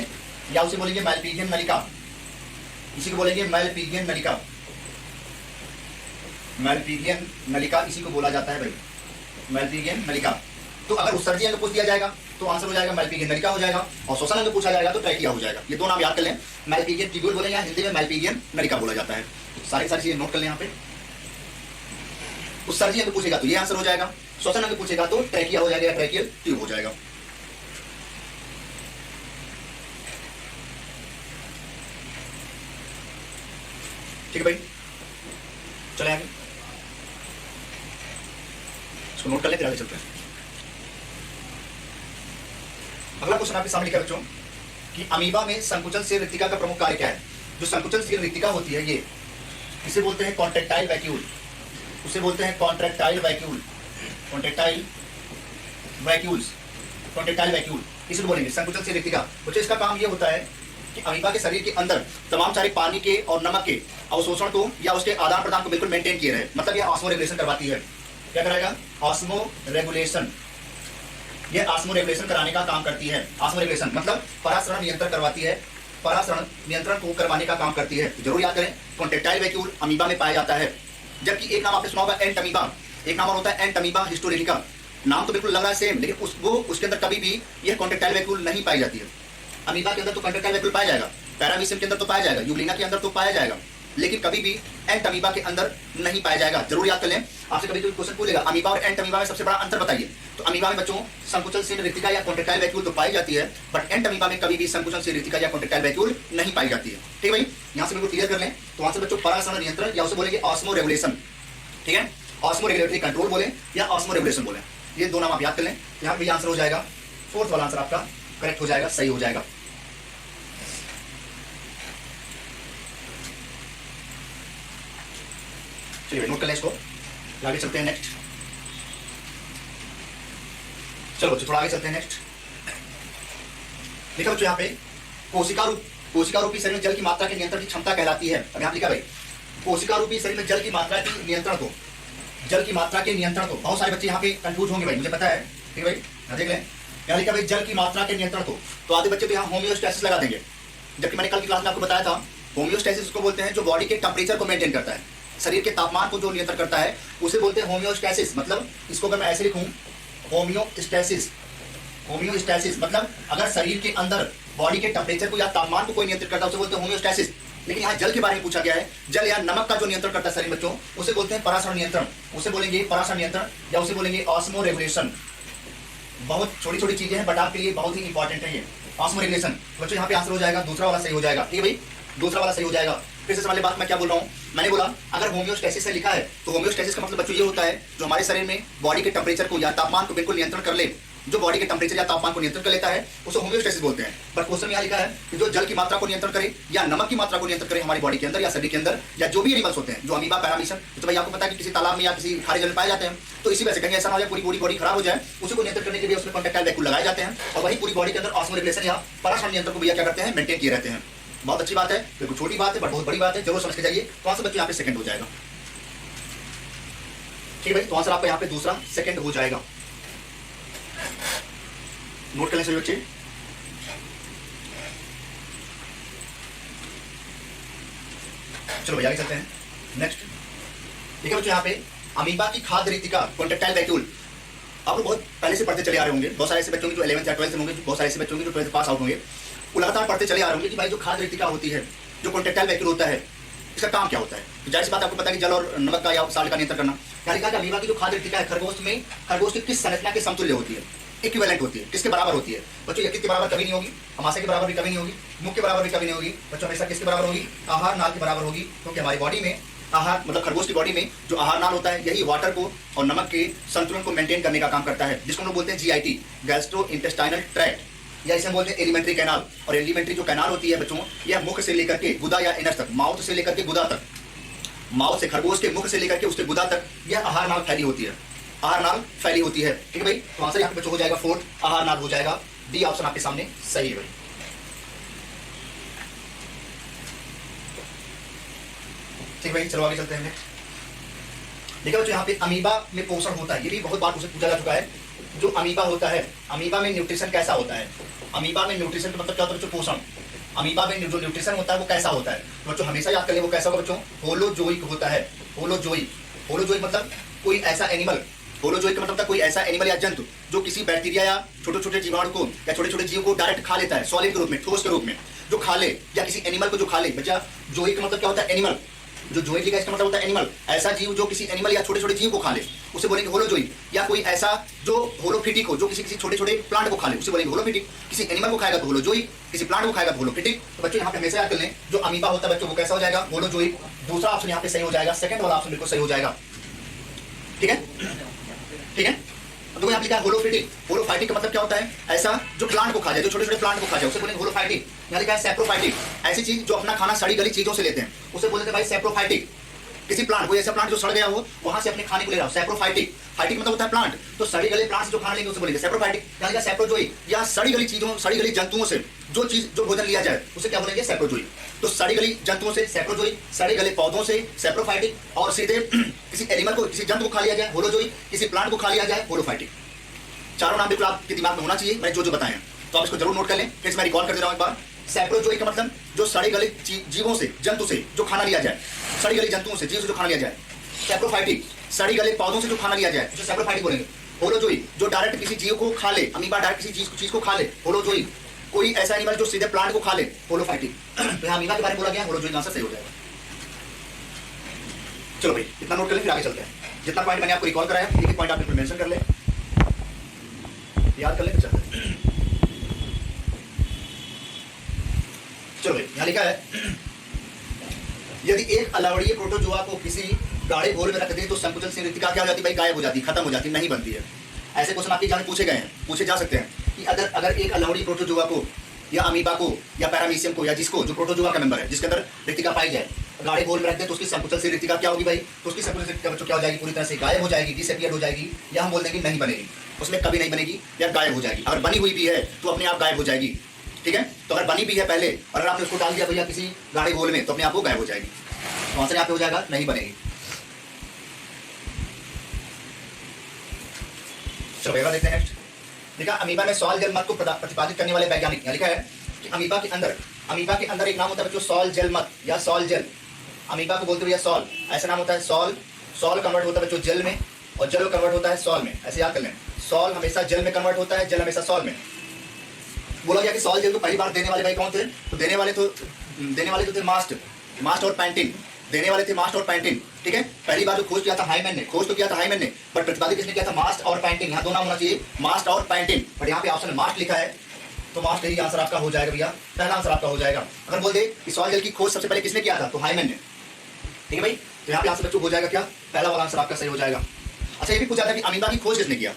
या उसे बोलेंगे मैलपिघियन नलिका, इसी को बोलेंगे मैलपिघियन नलिका। मैलपिघियन नलिका इसी को बोला जाता है भाई, मैलपिघियन नलिका। तो अगर उत्सर्जी अंग पूछ दिया जाएगा तो आंसर हो जाएगा मैलपिघियन नलिका हो जाएगा, और श्वसन अंग पूछा जाएगा तो ट्रैकिया हो जाएगा। ये दो नाम याद कर लें, मैलपिघियन ट्यूब्यूल बोले या हिंदी में मैलपिघियन नलिका बोला जाता है। सारी चीजें नोट कर लें यहाँ पे। उत्सर्जी अंग पूछेगा तो ये आंसर हो जाएगा, श्वसन अंग पूछेगा तो ट्रैकिया हो जाएगा या ट्रैकियल ट्यूब हो जाएगा। ठीक है भाई, चले आगे, इसको नोट कर लेते आगे चलते हैं। अगला क्वेश्चन आपके सामने लिखा है बच्चों कि अमीबा में संकुचनशील रिक्तिका का प्रमुख कार्य क्या है? जो संकुचनशील रिक्तिका होती है, ये इसे बोलते हैं कॉन्ट्रैक्टाइल वैक्यूल, उसे बोलते हैं contractile vacuole, contractile vacuoles, contractile vacuole इसे बोलेंगे संकुचनशील रिक्तिका। बच्चों इसका काम ये होता है कि अमीबा के शरीर के अंदर तमाम सारे पानी के और नमक के अवशोषण को या उसके आदान प्रदान को बिल्कुल मेंटेन किए रहे। मतलब ये ऑस्मो रेगुलेशन करवाती है। क्या कराएगा? Osmo regulation. ये ऑस्मो रेगुलेशन कराने का काम करती है। ऑस्मो रेगुलेशन मतलब परासरण नियंत्रण करवाती है, परासरण नियंत्रण को करवाने का काम करती है। जरूर याद करें, कॉन्ट्रैक्टाइल वैक्यूल अमीबा में पाया जाता है। जबकि एक नाम आपने सुना होगा एंट अमीबा, एक नाम और होता है एंट अमीबा हिस्टोरिका। नाम तो बिल्कुल लग रहा है सेम, लेकिन उसके अंदर कभी भी यह कॉन्ट्रैक्टाइल वैक्यूल नहीं पाई जाती है। अमीबा के अंदर तो कॉन्ट्रैक्टाइल वैक्यूल पाया जाएगा, पैरामीशियम के अंदर तो पाया जाएगा, यूग्लिना के अंदर तो पाया जाएगा, लेकिन कभी भी एंट अमीबा के अंदर नहीं पाया जाएगा। जरूर याद कर लें। आपसे कभी कोई क्वेश्चन पूछेगा अमीबा और एंट अमीबा में सबसे बड़ा अंतर बताइए, तो अमीबा में बच्चों संकुचनशील रिक्तिका या कॉन्ट्रैक्टाइल वैक्यूल तो पाई जाती है, बट एंट अमीबा में कभी भी संकुचनशील रिक्तिका या कॉन्ट्रैक्टाइल वैक्यूल नहीं पाई जाती है। ठीक है भाई, यहाँ से बिल्कुल क्लियर कर लें। तो आंसर बच्चों परासरण नियंत्रण या उसे बोलेंगे ऑस्मो रेगुलेशन। ठीक है, ऑस्मो रेगुलेटरी कंट्रोल बोले या ऑस्मो रेगुलेशन बोले, ये दो नाम आप याद कर लें। यहाँ पे आंसर हो जाएगा, फोर्थ वाला आंसर आपका करेक्ट हो जाएगा, सही हो जाएगा। चलिए नोट कर लें इसको, आगे चलते हैं नेक्स्ट। चलो बच्चों थोड़ा आगे चलते हैं नेक्स्ट। लिखा बच्चों यहाँ पे कोशिका रूपी शरीर में जल की मात्रा के नियंत्रण की क्षमता कहलाती है। अब यहाँ लिखा भाई कोशिका रूपी शरीर में जल की मात्रा की नियंत्रण को, जल की मात्रा के नियंत्रण को, बहुत सारे बच्चे यहाँ पे कंफ्यूज होंगे भाई, मुझे पता है। ठीक है भाई, यहाँ देख लें, यहाँ लिखा भाई जल की मात्रा के नियंत्रण को, तो आधे बच्चे तो यहाँ होम्योस्टैसिस लगा देंगे। जबकि मैंने कल की क्लास में आपको बताया था होम्योस्टैसिस को बोलते हैं जो बॉडी के टेम्परेचर को मेंटेन करता है, शरीर के तापमान को जो नियंत्रण करता है उसे बोलते हैं होम्योस्टैसिस। मतलब इसको अगर मैं ऐसे लिखूं होम्योस्टैसिस, होम्योस्टैसिस मतलब अगर शरीर के अंदर बॉडी के टेम्परेचर को या तापमान को कोई नियंत्रित करता है उसे बोलते हैं होम्योस्टैसिस। लेकिन यहाँ जल के बारे में पूछा गया है, जल या नमक का जो नियंत्रण करता है शरीर बच्चों उसे बोलते हैं परासरण नियंत्रण, उसे बोलेंगे परासरण नियंत्रण या उसे बोलेंगे ऑस्मो रेगुलेशन। बहुत छोटी छोटी चीजें हैं बट आपके लिए बहुत ही इंपॉर्टेंट है ये ऑस्मो रेगुलेशन। बच्चों यहाँ पे आंसर हो जाएगा, दूसरा वाला सही हो जाएगा। ठीक है भाई, दूसरा वाला सही हो जाएगा। फिर से समझ ले बात मैं क्या बोल रहा हूँ। मैंने बोला अगर होम्योस्टैसिस से लिखा है तो होम्योस्टैसिस का मतलब बच्चों ये होता है जो हमारे शरीर में बॉडी के टेम्परेचर को या तापमान को बिल्कुल नियंत्रण कर ले, जो बॉडी के टेम्परेचर या तापमान को नियंत्रित कर लेता है, उसे होम्योस्टेसिस बोलते हैं। बट क्वेश्चन में यहाँ लिखा है कि जो जल की मात्रा को नियंत्रण करे या नमक की मात्रा को नियंत्रण करे हमारी बॉडी के अंदर या शरीर के अंदर, या जो भी एनिमल्स होते हैं, जो अमीबा, पैरामीशियम, तो भाई आपको पता है कि किसी तालाब में या किसी खारे जल में पाए जाते हैं। तो इसी वजह से कहीं ऐसा ना हो जाए पूरी बॉडी खराब हो जाए, उसी को नियंत्रण करने के लिए उसमें कॉन्टैक्टाइल वैक्यूल लगाए जाते हैं, और वही पूरी बॉडी के अंदर ऑस्मोरेगुलेशन या पराश्रम नियंत्रण को भैया क्या करते हैं, मेंटेन किए रहते हैं। बहुत अच्छी बात है, बिल्कुल छोटी बात है बट बहुत बड़ी बात है, जरूर समझ के जाइए। तो आंसर बच्चों यहाँ पे सेकंड हो जाएगा। ठीक है भाई, तो आंसर आपका यहाँ पे दूसरा सेकंड हो जाएगा। नोट कर लें सभी बच्चे। चलो भैया आगे चलते हैं। नेक्स्ट देखिए बच्चों, यहाँ पे अमीबा की खाद्य रीतिका कॉन्टैक्टाइल वैक्यूल आप लोग बहुत पहले से पढ़ते चले आ रहे होंगे। बहुत सारे ऐसे बच्चे होंगे जो 11th या 12th होंगे, बहुत सारे ऐसे बच्चे होंगे जो 12th पास आउट होंगे, वो लगातार पढ़ते चले आ रहे होंगे कि भाई जो खाद्य रीतिका होती है, जो कॉन्टैक्टाइल वैक्यूल होता है, इसका काम क्या होता है। तो जाहिर सी बात आपको पता है कि जल और नमक का या साल्ट का नियंत्रण करना। यानी कहा कि अमीबा की जो खाद्य रीतिका है खरगोश की किस संरचना के समतुल्य होती है, इक्विवेलेंट होती है, किसके बराबर होती है। बच्चों यकृत के बराबर कभी नहीं होगी, अमाशय के बराबर भी कभी नहीं होगी, मुख के बराबर भी कभी नहीं होगी। बच्चों हमेशा किसके बराबर होगी, आहार नाल के बराबर होगी। क्योंकि हमारी बॉडी में आहार मतलब खरगोश की बॉडी में जो आहार नाल होता है, यही वाटर को और नमक के संतुलन को मेंटेन करने का काम करता है, जिसको हम लोग बोलते हैं जीआईटी, गैस्ट्रो इंटेस्टाइनल ट्रैक्ट, या इसे हम बोलते हैं एलिमेंट्री कैनाल। और एलिमेंट्री जो कैनाल होती है बच्चों, यह मुख से लेकर के गुदा या इनर तक, माउथ से लेकर के गुदा तक, माउथ से खरगोश के मुख से लेकर के उसके गुदा तक यह आहार नाल फैली होती है, आहार नाल फैली होती है। ठीक है भाई, तो आंसर यहाँ पे बच्चों हो जाएगा फोर्थ, आहार नाल हो जाएगा। डी ऑप्शन आपके सामने सही है भाई। ठीक भाई, चलो आगे चलते हैं। देखिए बच्चों, यहाँ पे अमीबा में पोषण होता है, ये भी बहुत बार उसे पूछा जा चुका है। जो अमीबा होता है, अमीबा में न्यूट्रिशन कैसा होता है। अमीबा में न्यूट्रिशन का मतलब क्या होता है बच्चों, पोषण। अमीबा में जो न्यूट्रिशन होता है वो कैसा होता है, तो बच्चों हमेशा याद करें वो कैसा होगा बच्चों, होलोजोइक होता है। होलोजोइक, होलोजोइक मतलब कोई ऐसा एनिमल, होलोजोइक का मतलब कोई ऐसा एनिमल या जंतु जो किसी बैक्टीरिया या छोटे छोटे जीवाणु को या छोटे छोटे जीव को डायरेक्ट खा लेता है, सॉलिड के रूप में, ठोस के रूप में जो खा ले, या किसी एनिमल को जो खा ले। बच्चा जोइक का मतलब क्या होता है, एनिमल। जो जोइक का इसका मतलब होता है एनिमल, ऐसा जीव जो किसी एनिमल या छोटे छोटे जीव को खा ले, उसे बोलेंगे होलोजोइक। या कोई ऐसा जो होलोफिटिक हो, जो किसी छोटे छोटे प्लांट को खा ले, उसे बोलेंगे होलोफिटिक। किसी एनिमल को खाएगा तो होलोजोइक, किसी प्लांट को खाएगा तो होलोफिटिक। तो बच्चों यहाँ पे हमेशा याद कर लें, जो अमीबा होता है बच्चों वो कैसा हो जाएगा, होलोजोइक। दूसरा ऑप्शन यहाँ पे सही हो जाएगा, सेकंड वाला ऑप्शन बिल्कुल सही हो जाएगा। ठीक है, ठीक है। तो यहाँ लिखा है होलोफिटिक। होलोफाइटिक का मतलब क्या होता है, ऐसा जो प्लांट को खा जाए, जो छोटे छोटे प्लांट को खा जाए, उसे बोलेंगे होलोफाइटिक। यहाँ लिखा है सैप्रोफाइटिक, ऐसी चीज जो अपना खाना सड़ी गली चीजों से लेते हैं, उसे बोलते हैं भाई सैप्रोफाइटिक। किसी प्लांट, कोई ऐसा प्लांट जो सड़ गया हो, वहां से अपने खाने को ले रहा हो, सैप्रोफाइटिक। फाइटिक मतलब होता है प्लांट, तो सड़ी गली प्लांट से जो खाना लेंगे उसे बोलेंगे सैप्रोफाइटिक। यहाँ लिखा सैप्रोजोइक, या सड़ी गली चीजों, सड़ी गली जंतुओं से जो भोजन लिया जाए उसे क्या बोलेंगे, सैप्रोजोइक। तो सड़ी गली जंतुओं से सैप्रोजोइक, सड़े गले पौधों से सैप्रोफाइटिक, और सीधे किसी एनिमल को, किसी जंतु को खा लिया जाए होलोजोइक, किसी प्लांट को खा लिया जाए होलोफाइटिक। चारों नाम बिल्कुल आपके दिमाग में होना चाहिए, मैंने जो बताए हैं, तो आप इसको जरूर नोट कर लें। फिर मैं रिकॉल कर दे रहा हूं एक बार। सैप्रोजोइक का मतलब जो सड़े गले जीवों से, जंतु से जो खाना लिया जाए, सड़ी गली जंतुओं से, जीव से जो खाना लिया जाए। सैप्रोफाइटिक, सड़ी गले पौधों से जो खाना लिया जाए उसे सैप्रोफाइटिक बोलेंगे। होलोजोइक, जो डायरेक्ट किसी जीव को खा ले, अमीबा डायरेक्ट किसी चीज को खा ले, होलोजोइक। कोई ऐसा एनिमल जो सीधे प्लांट को खा ले, होलोफाइटिक। तो यहाँ अमीबा के बारे में बोला गया, होलोजोइक आंसर सही हो जाएगा। चलो भाई इतना नोट कर लें, फिर आगे चलते हैं। जितना पॉइंट मैंने आपको रिकॉल कराया, एक एक पॉइंट आप बिल्कुल मेंशन कर ले, याद कर ले, चलते हैं। चलो भाई यहाँ लिखा है, यदि एक अलावड़ीय प्रोटोजोआ को किसी गाढ़े घोल में रख दें तो संकुचन से रीतिका क्या हो जाती है भाई, गायब हो जाती है, खत्म हो जाती है, नहीं बनती है। ऐसे क्वेश्चन आपके एग्जाम में पूछे गए हैं, पूछे जा सकते हैं कि अगर एक अलावड़ीय प्रोटोजोआ को या अमीबा को या पैरामीशियम को, या जिसको जो प्रोटोजोआ का मेंबर है जिसके अंदर रीतिका पाई जाए, गाढ़े घोल में रख दें तो उसकी संकुचन से रीतिका क्या होगी भाई, तो उसकी संकुचन से रीतिका बच्चों क्या हो जाएगी, पूरी तरह से गायब हो जाएगी, डिसअपीयर हो जाएगी, या हम बोल देंगे नहीं बनेगी, उसमें कभी नहीं बनेगी या गायब हो जाएगी। अगर बनी हुई भी है तो अपने आप गायब हो जाएगी। ठीक है, तो अगर बनी भी है पहले और अगर आपने उसको डाल दिया भैया किसी गाढ़े घोल में, तो अपने आप वो गायब हो जाएगी। तो आंसर यहाँ पे हो जाएगा नहीं बनेगी। चलो बेगा देखते हैं नेक्स्ट। देखा, अमीबा में सॉल जल मत को प्रतिपादित करने वाले वैज्ञानिक, यहाँ लिखा है कि अमीबा के अंदर एक नाम होता है बच्चों सॉल जल मत या सॉल जल। अमीबा को बोलते भैया सॉल, ऐसा नाम होता है सॉल। सॉल कन्वर्ट होता है बच्चों जल में, और जल कन्वर्ट होता है सॉल में, ऐसे याद कर लें। सॉल हमेशा जल में कन्वर्ट होता है, जल हमेशा सॉल में। बोला गया कि सॉल जल को पहली बार देने वाले भाई कौन थे, तो देने वाले तो थे मास्ट और पैंटिन, देने वाले थे मास्ट और पैंटिन। ठीक है, पहली बार जो खोज किया था हाईमैन ने, खोज तो किया था हाईमैन ने, बट प्रतिपादित किसने किया था, मास्ट और पैंटिन। यहाँ दो नाम होना चाहिए, मास्ट और पैंटिन, बट यहाँ पे ऑप्शन में मास्ट लिखा है, तो मास्ट ही आंसर आपका हो जाएगा भैया, पहला आंसर आपका हो जाएगा। अगर बोल दे कि सॉल जल की खोज सबसे पहले किसने किया था, तो हाईमैन ने। ठीक है भाई, तो यहाँ पे आंसर बच्चों हो जाएगा क्या, पहला वाला आंसर आपका सही हो जाएगा। अच्छा, ये भी पूछा था कि अमीबा की खोज किसने किया,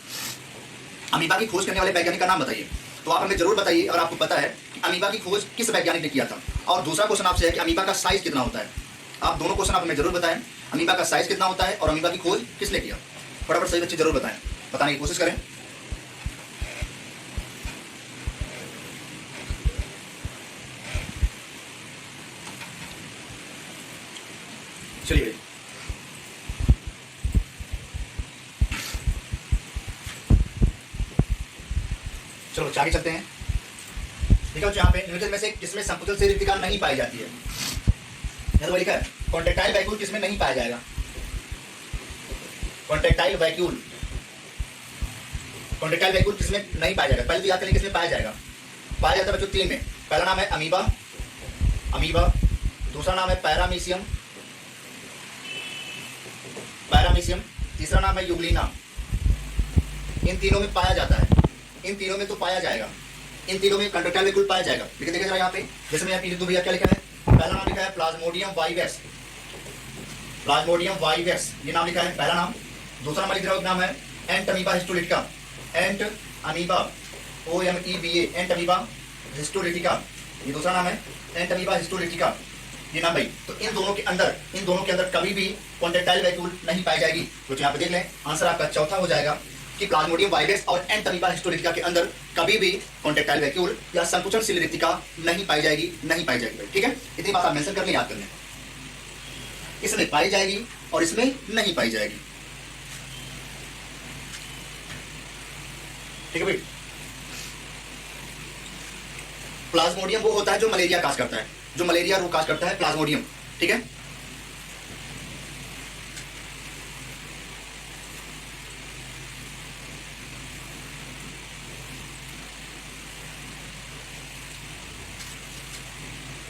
अमीबा की खोज करने वाले वैज्ञानिक का नाम बताइए। तो आप हमें जरूर बताइए अगर आपको पता है कि अमीबा की खोज किस वैज्ञानिक ने किया था। और दूसरा क्वेश्चन आपसे है कि अमीबा का साइज कितना होता है। आप दोनों क्वेश्चन आप हमें जरूर बताएं, अमीबा का साइज कितना होता है और अमीबा की खोज किसने किया। फटाफट सही बच्चे जरूर बताएं, बताने की कोशिश करें। चलिए चलो आगे चलते हैं। देखो यहाँ पे नियोजन में से किसमें संकुचन से रिक्तिका नहीं पाई जाती है। यहाँ तो लिखा है कॉन्ट्रेक्टाइल वैक्यूल किसमें नहीं पाया जाएगा। कॉन्ट्रेक्टाइल वैक्यूल, कॉन्ट्रेक्टाइल वैक्यूल किसमें नहीं पाया जाएगा। पहले तो याद करें किसमें पाया जाएगा। पाया जाता है बच्चों तीन में। पहला नाम है अमीबा, अमीबा, दूसरा नाम है पैरामीशियम, पैरामीशियम, तीसरा नाम है यूग्लिना। इन तीनों में पाया जाता है, इन तीनों में तो पाया जाएगा, इन तीनों में कॉन्ट्रेक्टाइल वैक्यूल पाया जाएगा। लेकिन देखिए जरा यहाँ पे, जैसे मैं यहाँ पे लिख दूं भैया क्या लिखा है। पहला नाम लिखा है प्लाज्मोडियम वाइवेस, प्लाज्मोडियम वाइवेस ये नाम लिखा है पहला नाम। दूसरा नाम लिख रहा हूं नाम है एंट अमीबा हिस्टोलिटिका, एंट अमीबा OMEBA, एंट अमीबा हिस्टोलिटिका ये दूसरा नाम है, एंट अमीबा हिस्टोलिटिका ये नाम भाई। तो इन दोनों के अंदर कभी भी कॉन्ट्रेक्टाइल वैक्यूल नहीं पाई जाएगी। तो यहाँ पे देख लें आंसर आपका चौथा हो जाएगा कि प्लाज्मोडियम वाइवेस और एंट अमीबा हिस्टोलिटिका के अंदर कभी भी कॉन्ट्रेक्टाइल वैक्यूल या संकुचनशील रिक्तिका नहीं पाई जाएगी, नहीं पाई जाएगी भाई। ठीक है, इतनी बात आप मेंशन कर लें, याद कर लें। इसमें पाई जाएगी और इसमें नहीं पाई जाएगी। ठीक है भाई। प्लाज्मोडियम वो होता है जो मलेरिया काज करता है, जो मलेरिया रोग काज करता है, प्लाज्मोडियम। ठीक है,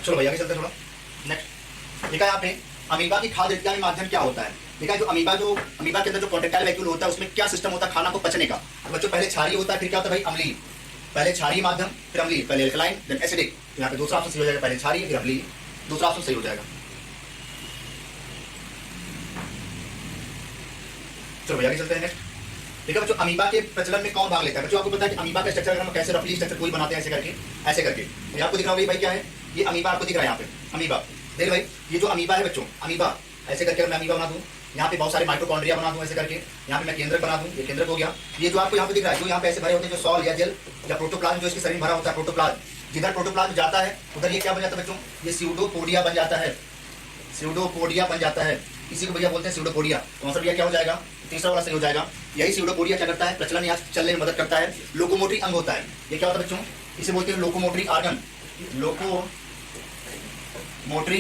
चलो भैया आगे चलते हैं थोड़ा। नेक्स्ट देखा है आपने अमीबा की खाद्य रिक्तिका में माध्यम क्या होता है। देखा है जो अमीबा के अंदर जो कॉन्ट्रेक्टाइल वैक्यूल होता है उसमें क्या सिस्टम होता है खाना को पचने का। तो बच्चों पहले क्षारीय होता है, फिर क्या होता है भाई अम्लीय। पहले क्षारीय माध्यम, फिर अम्लीय, पहले एल्कलाइन देन एसिडिक। यहाँ पे दूसरा ऑप्शन सही हो जाएगा, पहले क्षारीय फिर अम्लीय, दूसरा ऑप्शन सही हो जाएगा। चलो भैया आगे चलते हैं नेक्स्ट। देखा बच्चों अमीबा के प्रचलन में कौन भाग लेता है। बच्चों आपको पता है कि अमीबा का स्ट्रक्चर हम कैसे रफली स्ट्रक्चर कोई बनाते हैं ऐसे करके, ऐसे करके। ये आपको दिख रहा है भाई क्या है, ये अमीबा आपको दिख रहा है यहाँ पे अमीबा। देख भाई ये जो अमीबा है बच्चों, अमीबा ऐसे करके मैं अमीबा बना दूं, यहाँ पे बहुत सारे माइटोकॉन्ड्रिया बना दूं ऐसे करके, यहाँ पे मैं केंद्रक बना दूं, ये केंद्रक हो गया। ये जो आपको यहाँ पे दिख रहा है, जो यहाँ पे ऐसे भरे होते हैं जो सॉल या जेल या प्रोटोप्लाज्म जो इसके शरीर में भरा होता है, प्रोटोप्लाज्म। जिधर प्रोटोप्लाज्म जाता है उधर ये क्या बन जाता है बच्चों, ये स्यूडोपोडिया बन जाता है, स्यूडोपोडिया बन जाता है। इसी को भैया बोलते हैं स्यूडोपोडिया। तो आंसर भैया क्या हो जाएगा, तीसरा वाला सही हो जाएगा। यही स्यूडोपोडिया क्या करता है, प्रचलन या चलने में मदद करता है, लोकोमोटरी अंग होता है। ये क्या होता है बच्चों, इसे बोलते हैं locomotory organ, locomotory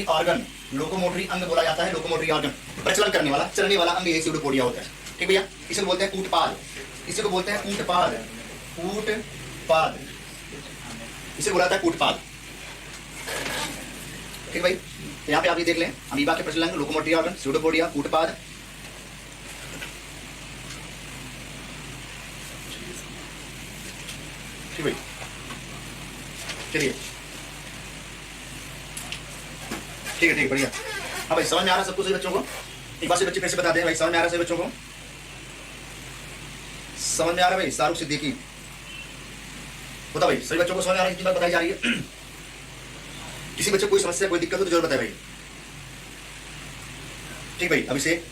organ, locomotory अंग बोला जाता है, लोकोमोटरी ऑर्गन, प्रचलन करने वाला, चलने वाला अंग यही स्यूडोपोडिया होता है। ठीक भैया, इसे बोलते हैं कूटपाद, इसे को बोलते हैं कूटपाद, कूटपाद, इसे बोला जाता है कूटपाद। ठीक भाई, यहाँ पे आप ये देख लें अमीबा के प्रचलन, लोकोमोटरी ऑर्गन, स्यूडोपोडिया, कूटपाद। ठीक भाई, चलिए ठीक है बढ़िया। हाँ भाई समझ में आ रहा है सबको सही बच्चों को। एक बार से बच्चे फिर से बता दें भाई, समझ में आ रहा है सही बच्चों को, समझ में आ रहा है भाई। शाहरुख सिद्दीकी बता भाई, सही बच्चों को समझ में आ रहा है, बात बताई जा रही है। किसी बच्चे कोई समस्या कोई दिक्कत हो तो जरूर बताए भाई। ठीक भाई, अभिषेक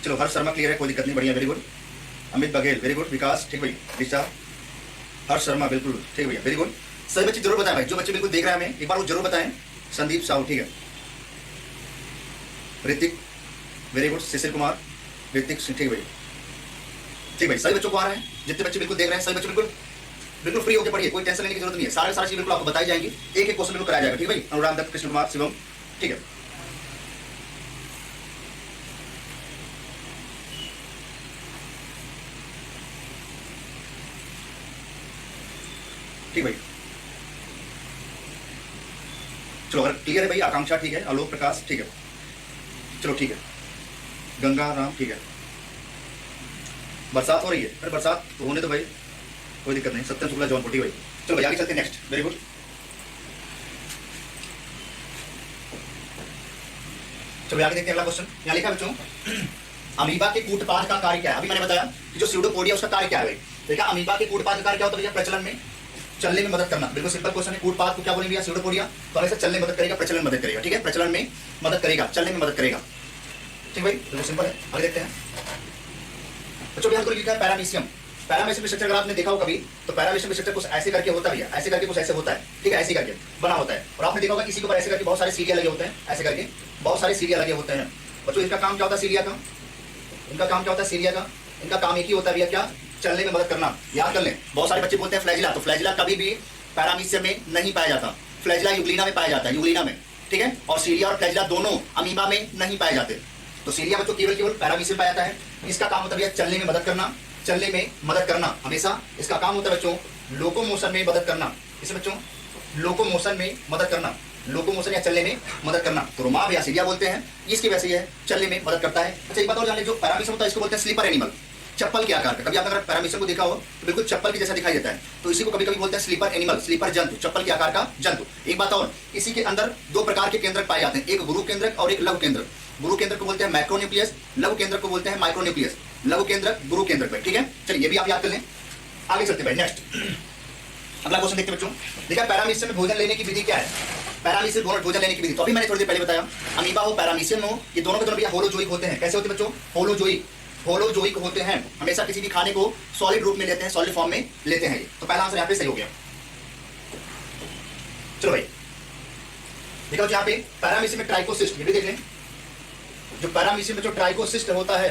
चलो, हर्ष शर्मा क्लियर है, कोई दिक्कत नहीं, बढ़िया, very good. Amit Baghel very good, Vikas ठीक भाई, दिशा, हर्ष शर्मा बिल्कुल ठीक भैया, वेरी गुड। सही बच्चे जरूर बताएं भाई, जो बच्चे बिल्कुल देख रहे हैं हमें एक बार वो जरूर बताएं। संदीप साहू ठीक है, ऋतिक वेरी गुड, शिशिर कुमार, ऋतिक ठीक भाई, ठीक भाई। सही बच्चों को आ रहा है, जितने बच्चे बिल्कुल देख रहे हैं सही बच्चे बिल्कुल बिल्कुल फ्री होकर पढ़िए, कोई टेंशन लेने की जरूरत नहीं है। सारी चीज बिल्कुल आपको बताई जाएंगी, एक एक क्वेश्चन बिल्कुल कराया जाएगा। ठीक भाई, अनुराग दत्त, कृष्ण कुमार, शिवम ठीक है। ठीक भाई, चलो अगर क्लियर है भाई, आकांक्षा ठीक है, आलोक प्रकाश ठीक है, चलो ठीक है, गंगा राम ठीक है। बरसात हो रही है, अरे बरसात तो होने तो भाई, कोई दिक्कत नहीं। सत्यम शुक्ला जौनपुर ठीक भाई, चलो भाई आगे चलते हैं नेक्स्ट, वेरी गुड। चलो आगे देखते हैं अगला क्वेश्चन। यहाँ लिखा बच्चों अमीबा के कूटपाद का कार्य क्या है। अभी मैंने बताया कि जो स्यूडोपोडिया उसका कार्य क्या है भाई, देखा अमीबा के कूटपाद का कार्य क्या होता है भैया? प्रचलन में, चलने में मदद करना। बिल्कुल सिंपल क्वेश्चन है। कूटपाद को क्या बोलेंगे भैया? स्यूडोपोडिया। तो हमेशा चलने में मदद करेगा, प्रचलन में मदद करेगा। ठीक है, प्रचलन में मदद करेगा, चलने में मदद करेगा। ठीक भाई, बिल्कुल सिंपल है। आगे देखते हैं बच्चों, हमको लिखा है पैरामीशियम। पैरामीशियम स्ट्रक्चर अगर आपने देखा हो कभी, तो पैरामीशियम स्ट्रक्चर कुछ ऐसे करके होता है, ऐसे करके कुछ ऐसे होता है। ठीक है, ऐसे करके बना होता है। और आपने देखा होगा किसी के ऊपर ऐसे करके बहुत सारे सीरिया लगे होते हैं, ऐसे करके बहुत सारे सीरिया लगे होते हैं। बच्चों इनका काम क्या होता है? सीरिया का, इनका काम क्या होता है? सीरिया का इनका काम एक ही होता है भैया, क्या? चलने में मदद करना। याद कर लें, बहुत सारे बच्चे बोलते हैं फ्लैजिला, तो फ्लैजिला कभी भी पैरामीशियम में नहीं पाया जाता। फ्लैजिला यूग्लिना में पाया जाता है, यूग्लिना में। ठीक है, और सीरिया और फ्लैजिला दोनों अमीबा में नहीं पाए जाते। तो सीरिया बच्चों केवल पैरामीशियम पाया जाता है। इसका काम होता है भैया चलने में मदद करना, चलने में मदद करना। हमेशा इसका काम होता है बच्चों लोकोमोशन में मदद करना। इसे बच्चों लोकोमोशन में मदद करना, लोकोमोशन या चलने में मदद करना। तो रुमाब या सीरिया बोलते हैं, इसकी वैसे है चलने में मदद करता है। अच्छा एक बात और जान ले, जो पैरामीशियम होता है इसको बोलते हैं स्लीपर एनिमल, चप्पल के आकार का। कभी आपने अगर पैरामीशियम को देखा हो तो बिल्कुल चप्पल के जैसा दिखाई देता है, तो इसी को कभी कभी बोलते हैं स्लीपर एनिमल, स्लीपर जंतु, चप्पल के आकार का जंतु। एक बात और, इसी के अंदर दो प्रकार के केंद्रक पाए जाते हैं, एक गुरु केंद्रक और एक लघु केंद्रक। गुरु केंद्र को बोलते हैं मैक्रोन्यूक्लियस, लघु केंद्र को बोलते हैं माइक्रोन्यूक्लियस। लघु केंद्रक गुरु केंद्रक पे। ठीक है, चलिए ये भी आप याद कर लें। आगे चलते भाई, नेक्स्ट अगला क्वेश्चन देखते बच्चों। देखा पैरामीशियम में भोजन लेने की विधि क्या है? पैरामीशियम भोजन लेने की विधि तो अभी मैंने थोड़ी देर पहले बताया। अमीबा हो, पैरामीशियम हो, ये दोनों के दोनों भैया होलोजोइक होते हैं। कैसे होते हैं बच्चों? होलोजोइक, होलोजोइक होते हैं। हमेशा किसी भी खाने को सॉलिड रूप में लेते हैं, सॉलिड फॉर्म में लेते हैं। तो पहला आंसर यहाँ पे सही हो गया। चलो भाई देखो यहाँ पे पैरामीशियम में ट्राइकोसिस्ट, ये भी देख लें। जो पैरामीशियम में जो ट्राइकोसिस्ट होता है,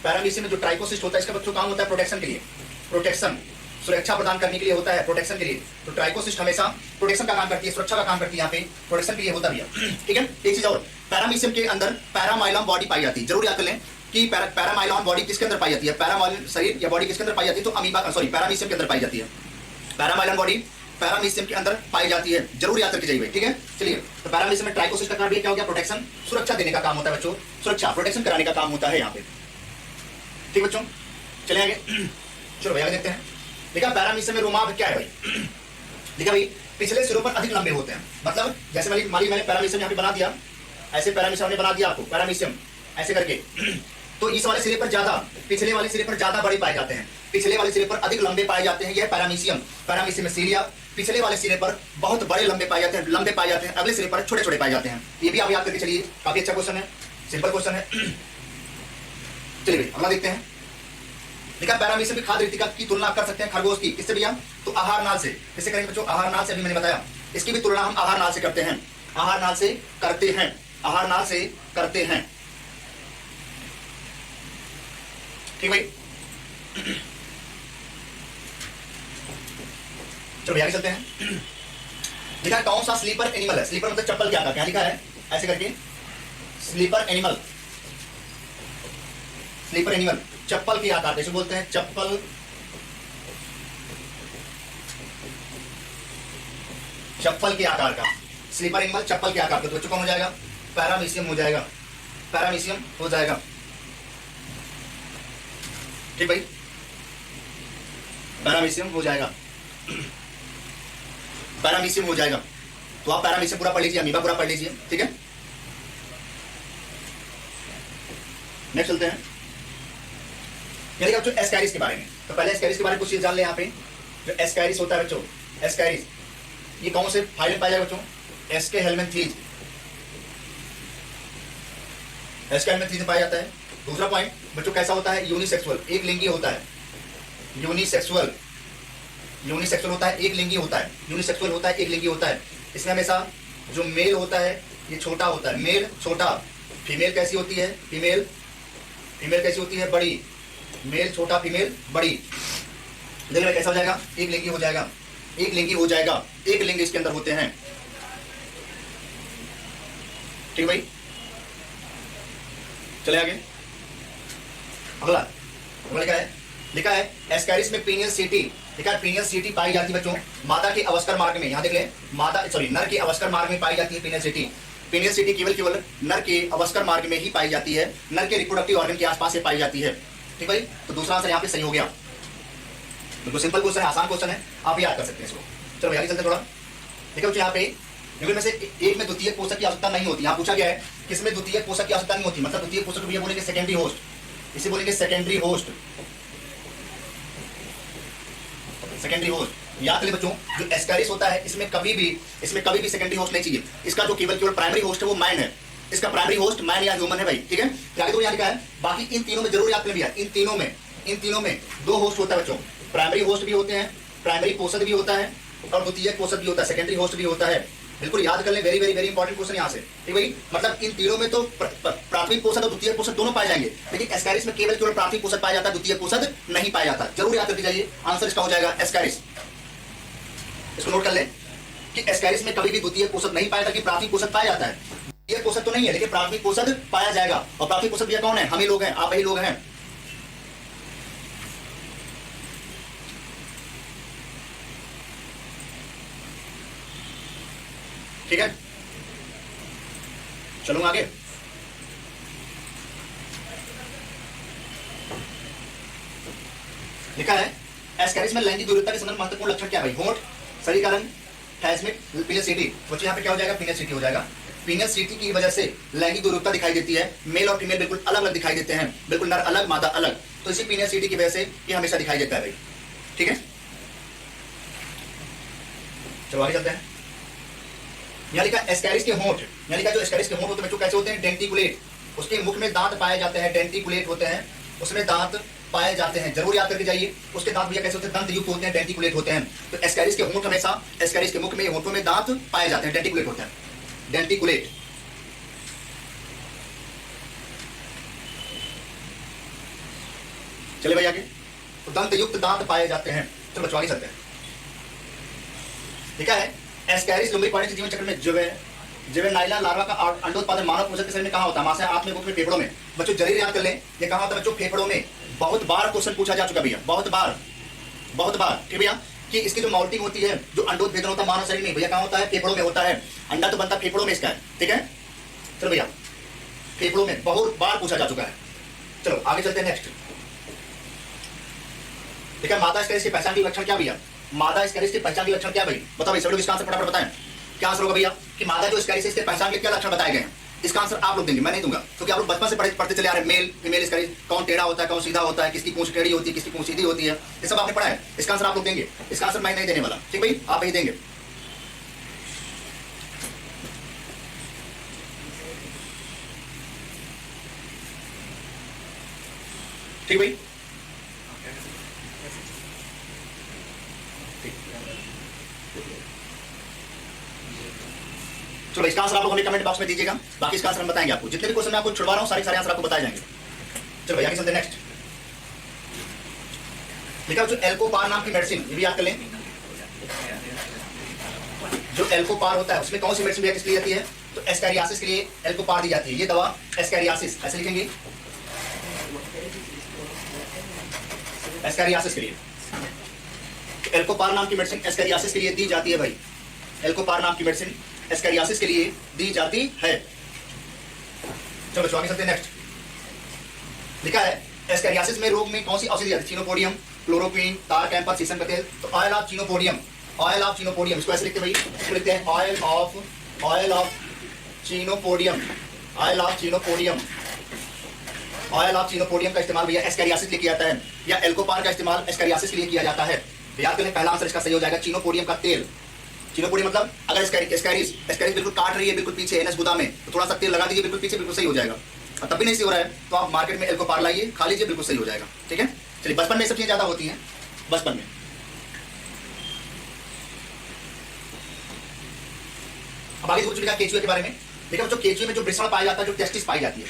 पैरामीशियम में जो ट्राइकोसिस्ट होता है, इसका बच्चों काम होता है प्रोटेक्शन के लिए, प्रोटेक्शन, सुरक्षा प्रदान करने के लिए होता है, प्रोटेक्शन के लिए। तो ट्राइकोसिस्ट हमेशा प्रोटेक्शन का काम करती है, सुरक्षा का काम करती है, यहाँ पे प्रोटेक्शन के लिए होता भी है। ठीक है, एक चीज और, पैरामीशियम के अंदर पैरामाइलम बॉडी पाई जाती है। जरूर याद कर लें कि पैरामाइलम बॉडी किसके अंदर पाई जाती है? पैरामाइलम शरीर या बॉडी किसके अंदर पाई जाती है? तो अमीबा सॉरी पैरामीशियम के अंदर पाई जाती है। पैरामाइलम बॉडी पैरामीशियम के अंदर पाई जाती है, जरूर याद करके जाइए। ठीक है, चलिए तो पैरामीशियम में ट्राइकोसिस्ट का काम भी क्या हो गया? प्रोटेक्शन, सुरक्षा देने का काम होता है बच्चों, सुरक्षा प्रोटेक्शन कराने का काम होता है यहाँ पे। ठीक बच्चों, चले आगे। चलो भैया देखते हैं। देखा पैरामीशियम में रुमाब क्या है भाई? देखा भाई पिछले सिरों पर अधिक लंबे होते हैं। मतलब जैसे मैंने पैरामीशियम यहाँ पे बना दिया, ऐसे पैरामीशियम ने बना दिया आपको, पैरामीशियम ऐसे करके। तो इस वाले सिरे पर ज्यादा, पिछले वाले सिरे पर ज्यादा बड़े पाए जाते हैं, पिछले वाले सिरे पर अधिक लंबे पाए जाते हैं। यह पैरामीशियम, पैरामीशियम में सीरिया पिछले वाले सिरे पर बहुत बड़े लंबे पाए जाते हैं, लंबे पाए जाते हैं, अगले सिरे पर छोटे छोटे पाए जाते हैं। ये भी आप याद करके चलिए, काफी अच्छा क्वेश्चन है, सिंपल क्वेश्चन है। चलिए अगला देखते हैं। देखा पैरामीशियम की खाद्य रिक्तिका की तुलना कर सकते हैं खरगोश की, किससे भैया? तो आहार नाल से। किससे करेंगे बच्चों? आहार नाल से। अभी मैंने बताया इसकी भी तुलना हम आहार नाल से करते हैं, आहार नाल से करते हैं, आहार नाल से करते हैं। ठीक भाई, चलो भैया चलते हैं। देखा कौन सा स्लीपर एनिमल है? स्लीपर मतलब चप्पल क्या, क्या लिखा है ऐसे करके? स्लीपर एनिमल, स्लीपर एनिमल चप्पल के आकार, जैसे बोलते हैं चप्पल, चप्पल के आकार का। स्लीपर एनिमल चप्पल के आकार का। तो बच्चों कौन हो जाएगा? पैरामीशियम हो जाएगा, पैरामीशियम हो जाएगा। ठीक भाई, पैरामीशियम हो जाएगा, पैरामीशियम हो जाएगा। तो आप पैरामीशियम पूरा पढ़ लीजिए, अमीबा पूरा पढ़ लीजिए। ठीक है, नेक्स्ट चलते हैं। ये बच्चों एस्कैरिस के बारे में। तो पहले एस्कैरिस के बारे में कुछ चीज जान ले। यहाँ पे जो एस्कैरिस होता है बच्चों, एस्कैरिस ये कौन से फाइल में पाया जाएगा बच्चों? एस्के हेलमिन्थीज, एस्के हेलमिन्थीज में पाया जाता है। दूसरा पॉइंट बच्चों कैसा होता है? यूनिसेक्सुअल, एक लिंगी होता है। यूनिसेक्सुअल, यूनिसेक्सुअल होता है, एक लिंगी होता है। यूनिसेक्सुअल होता है, एक लिंगी होता है। इसमें हमेशा जो मेल होता है ये छोटा होता है, मेल छोटा। फीमेल कैसी होती है? फीमेल, फीमेल कैसी होती है? बड़ी। मेल छोटा, फीमेल बड़ी। देखिए कैसा हो जाएगा? एक लिंगी हो जाएगा, एक लिंगी हो जाएगा, एक लिंग इसके अंदर होते हैं। ठीक भाई, चले आगे। अगला लिखा है, लिखा है एस्कैरिस में पीनियल सीटी। लिखा है पीनियल सीटी पाई जाती है बच्चों मादा के अवस्कर मार्ग में। यहाँ देख ले, मादा सॉरी नर के अवस्कर मार्ग में पाई जाती है पीनियल सीटी। पीनियल सीटी केवल नर के अवस्कर मार्ग में ही पाई जाती है, नर के रिप्रोडक्टिव ऑर्गन के आसपास से पाई जाती है। ठीक भाई, तो दूसरा आंसर यहाँ पे सही हो गया। बिल्कुल सिंपल क्वेश्चन है, आसान क्वेश्चन है, आप याद कर सकते हैं इसको। चलो आगे चलते थोड़ा। ठीक है, यहाँ पे निम्न में से एक में द्वितीय पोषक की आवश्यकता नहीं होती। यहाँ पूछा गया है किसमें द्वितीय पोषक की आवश्यकता नहीं होती, मतलब द्वितीय पोषक को बोलेंगे सेकेंडरी होस्ट, इसे बोलेंगे सेकेंडरी होस्ट। Secondary host. याद करें बच्चों, जो एस्कैरिस होता है इसमें कभी भी सेकेंडरी होस्ट नहीं चाहिए। इसका जो केवल प्राइमरी होस्ट है वो मैन है। इसका प्राइमरी होस्ट मैन या ह्यूमन है भाई, ठीक है। आगे तो यहाँ लिखा है, बाकी इन तीनों में जरूर याद करें भैया, इन तीनों में दो होस्ट होता है बच्चों। प्राइमरी होस्ट भी होते हैं, प्राइमरी पोषक भी होता है और द्वितीयक पोषक भी होता है, सेकेंडरी होस्ट भी होता है। बिल्कुल याद कर लें, very very very important question यहाँ से, ठीक भाई। मतलब इन तीनों में तो प्राथमिक पोषक और द्वितीयक पोषक दोनों पाए जाएंगे, लेकिन एस्कैरिस में केवल प्राथमिक पोषक पाया जाता है, द्वितीयक पोषक नहीं पाया जाता। जरूर याद करके जाइए, आंसर इसका हो जाएगा एस्कैरिस। इसको नोट कर लें कि एस्कैरिस में कभी भी द्वितीयक पोषक नहीं पाया जाता, प्राथमिक पोषक पाया जाता है। द्वितीयक पोषक तो नहीं है, लेकिन प्राथमिक पोषक पाया जाएगा। और प्राथमिक पोषक भैया कौन है? हम ही लोग हैं, आप ही लोग हैं। ठीक है, चलूंगा आगे। लिखा है एस्कैरिस में लैंगिक दूरता के संदर्भ महत्वपूर्ण लक्षण क्या है भाई? होंठ, शरीरीकरण, थैलेस्मिक, पिनियसिटी। बच्चों यहाँ पे क्या हो जाएगा? पिनियसिटी हो जाएगा। पिनियसिटी की वजह से लैंगिक दूरता दिखाई देती है। मेल और फीमेल बिल्कुल अलग अलग दिखाई देते हैं, बिल्कुल नर अलग मादा अलग। तो इसी पिनियसिटी की वजह से ये हमेशा दिखाई देता है भाई, ठीक है। चलो आगे चलते हैं। यहाँ लिखा एस्कैरिस के होंठ, यहाँ लिखा जो एस्कैरिस के होंठ होते हैं बच्चों कैसे होते हैं? डेंटिकुलेट। उसके मुख में दांत पाए जाते हैं, डेंटिकुलेट होते हैं, उसमें दांत पाए जाते हैं। जरूर याद करके जाइए, उसके दांत भैया कैसे होते हैं? दंत युक्त होते हैं, डेंटिकुलेट होते हैं। तो एस्कैरिस के होंठ हमेशा, एस्कैरिस के मुख में, होंठों में दांत पाए जाते हैं, डेंटिकुलेट होते हैं, डेंटिकुलेट। चले भाई आगे। तो दंत युक्त दांत पाए जाते हैं। चलो बच्चों आगे चलते हैं। लिखा है एस्कैरिस लुम्बिक प्राणी के जीवन चक्र में जुवेनाइल लार्वा का अंडोत्पादन मानव पोषक के शरीर में कहां होता है? मांस, आंत में, मुख में, फेफड़ों में। बच्चों जरूर याद कर लें, ये कहां होता है बच्चों? फेफड़ों में। बहुत बार क्वेश्चन पूछा जा चुका भैया, बहुत बार, ठीक भैया, कि इसकी जो माउल्टिंग होती है, जो अंडोत्पादन होता है मानव शरीर में, भैया कहां होता है? फेफड़ों में होता है। अंडा तो बनता है फेफड़ों में इसका, ठीक है। चलो भैया, फेफड़ों में बहुत बार पूछा जा चुका है। चलो आगे चलते हैं नेक्स्ट। ठीक है, मादा एस्कैरिस की पहचान की लक्षण क्या भैया? मादा एस्कैरिस की पहचान के लक्षण क्या भाई? बताओ भाई, सब लोग इसका आंसर फटाफट बताएं। क्या आंसर होगा भैया कि मादा जो एस्कैरिस है इसके पहचान के क्या लक्षण बताए गए हैं? इसका आंसर आप लोग देंगे, मैं नहीं दूंगा, क्योंकि आप लोग बचपन से पढ़ते चले आ रहे हैं। मेल फीमेल एस्कैरिस, कौन टेढ़ा होता है, कौन सीधा होता है, किसकी पूंछ टेढ़ी होती है, किसकी पूंछ सीधी होती है, ये सब आपने पढ़ा है। इसका आंसर आप लोग देंगे, इसका आंसर मैं नहीं देने वाला, ठीक भाई, आप ही देंगे। ठीक भाई, चलो इसका आंसर आप लोग हमें कमेंट बॉक्स में दीजिएगा, बाकी इसका आंसर हम बताएंगे आपको। जितने भी क्वेश्चन मैं आपको छुड़वा रहा हूं, सारे आंसर आपको बताए जाएंगे। चलो भैया आगे चलते हैं नेक्स्ट। लिखा जो एल्कोपार नाम की मेडिसिन, ये भी याद कर लें। जो एल्कोपार होता है उसमें कौन सी मेडिसिन किसके लिए जाती है? तो एस्कैरियासिस के लिए एल्कोपार दी जाती है। ये दवा एस्कैरियासिस, ऐसे लिखेंगे, एस्कैरियासिस के लिए। एल्कोपार नाम की मेडिसिन एस्कैरियासिस के लिए दी जाती है भाई। एल्कोपार नाम की मेडिसिन एस्कैरियासिस के लिए दी जाती है। चलो बच्चों आगे चलते हैं नेक्स्ट। लिखा है एस्कैरियासिस में रोग में कौन सी औषधि आती है? चिनोपोडियम, क्लोरोक्वीन, तार कैंपर, शीशम का तेल। तो oil of chenopodium, oil of chenopodium, इसको ऐसे लिखते हैं भाई, इसको लिखते हैं oil of chenopodium, oil of chenopodium. Oil of chenopodium का इस्तेमाल भैया एस्कैरियासिस के लिए किया जाता है, या एल्कोपार का इस्तेमाल एस्कैरियासिस के लिए किया जाता है। याद करें, पहला आंसर इसका सही हो जाएगा, चिनोपोडियम का तेल। चिनोपोडियम मतलब अगर एस्कैरिस बिल्कुल काट रही है, बिल्कुल पीछे एनएस गुदा में, तो थोड़ा सा तेल लगा दीजिए, बिल्कुल पीछे, बिल्कुल सही हो जाएगा। और तब भी नहीं सही हो रहा है तो आप मार्केट में एल्कोपार लाइए, खा लीजिए, बिल्कुल सही हो जाएगा, ठीक है। चलिए, बचपन में सब चीजें ज्यादा होती हैं, बचपन में। अब आगे कुछ लिखा केचुए के बारे में। देखिए बच्चों, केचुए में जो वृषण पाया जाता है, जो टेस्टिस पाई जाती है,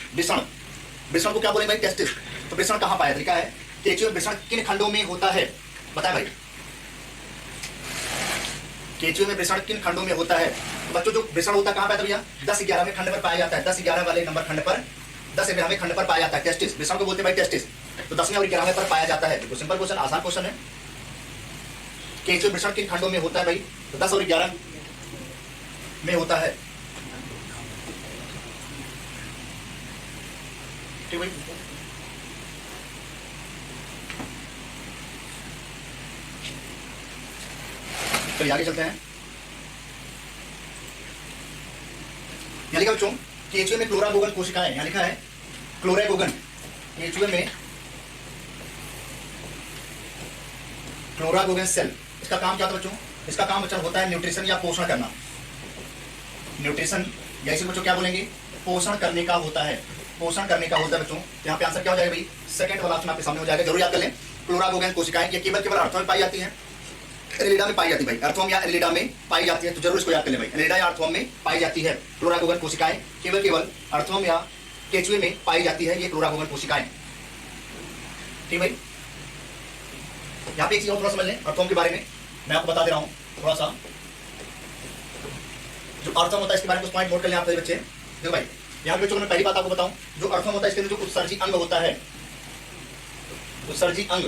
वृषण को क्या बोलेंगे भाई? टेस्टिस। तो वृषण कहाँ पाया? लिखा है केचुए वृषण किन खंडों में होता है? बताए भाई, केचुए में वृषण किन खंडों में होता है? तो बच्चों जो वृषण होता है कहाँ पाया था भैया? 10-11वें खंड पर पाया जाता है। 10-11 वाले नंबर खंड पर, 10वें खंड पर पाया जाता है टेस्टिस। वृषण को बोलते हैं भाई टेस्टिस। तो 10वें और 11वें पर पाया जाता है। सिंपल क्वेश्चन, आसान क्वेश्चन है। केचुए वृषण किन खंडों में होता है भाई? तो 10 और 11 में होता है, ठीक भाई। चलिए आगे चलते हैं। यहाँ लिखा बच्चों, केचुए में क्लोरागोगन कोशिकाएं, यहाँ लिखा है क्लोरागोगन। केचुए में क्लोरागोगेन सेल, इसका काम क्या था बच्चों? इसका काम बच्चों होता है न्यूट्रिशन या पोषण करना। न्यूट्रिशन या इसे बच्चों क्या बोलेंगे? पोषण करने का होता है, पोषण करने का होता है बच्चों। यहाँ पे आंसर क्या हो जाएगा भाई? सेकंड वाला ऑप्शन आपके सामने हो जाएगा, जरूर याद कर लें। क्लोरागोगेन कोशिकाएं ये केवल अर्थों में पाई जाती हैं, एनिलिडा में पाई जाती है भाई, अर्थोम या एनिलिडा में पाई जाती है, तो जरूर इसको याद कर ले भाई, एनिलिडा या अर्थोम में पाई जाती है। क्लोरागोगन कोशिकाएं केवल अर्थोम या केचुए में पाई जाती है, ये क्लोरागोगन कोशिकाएं। ठीक भाई, यहाँ पे एक चीज और थोड़ा समझ लें अर्थोम के बारे में, मैं आपको बता दे रहा हूँ थोड़ा सा। जो अर्थोम होता है इसके बारे में कुछ पॉइंट नोट कर लें आप बच्चे। देखो भाई, यहाँ पे बच्चों मैं पहली बात आपको बताऊं, जो अर्थोम होता है इसके अंदर जो उत्सर्जी अंग होता है, उत्सर्जी अंग,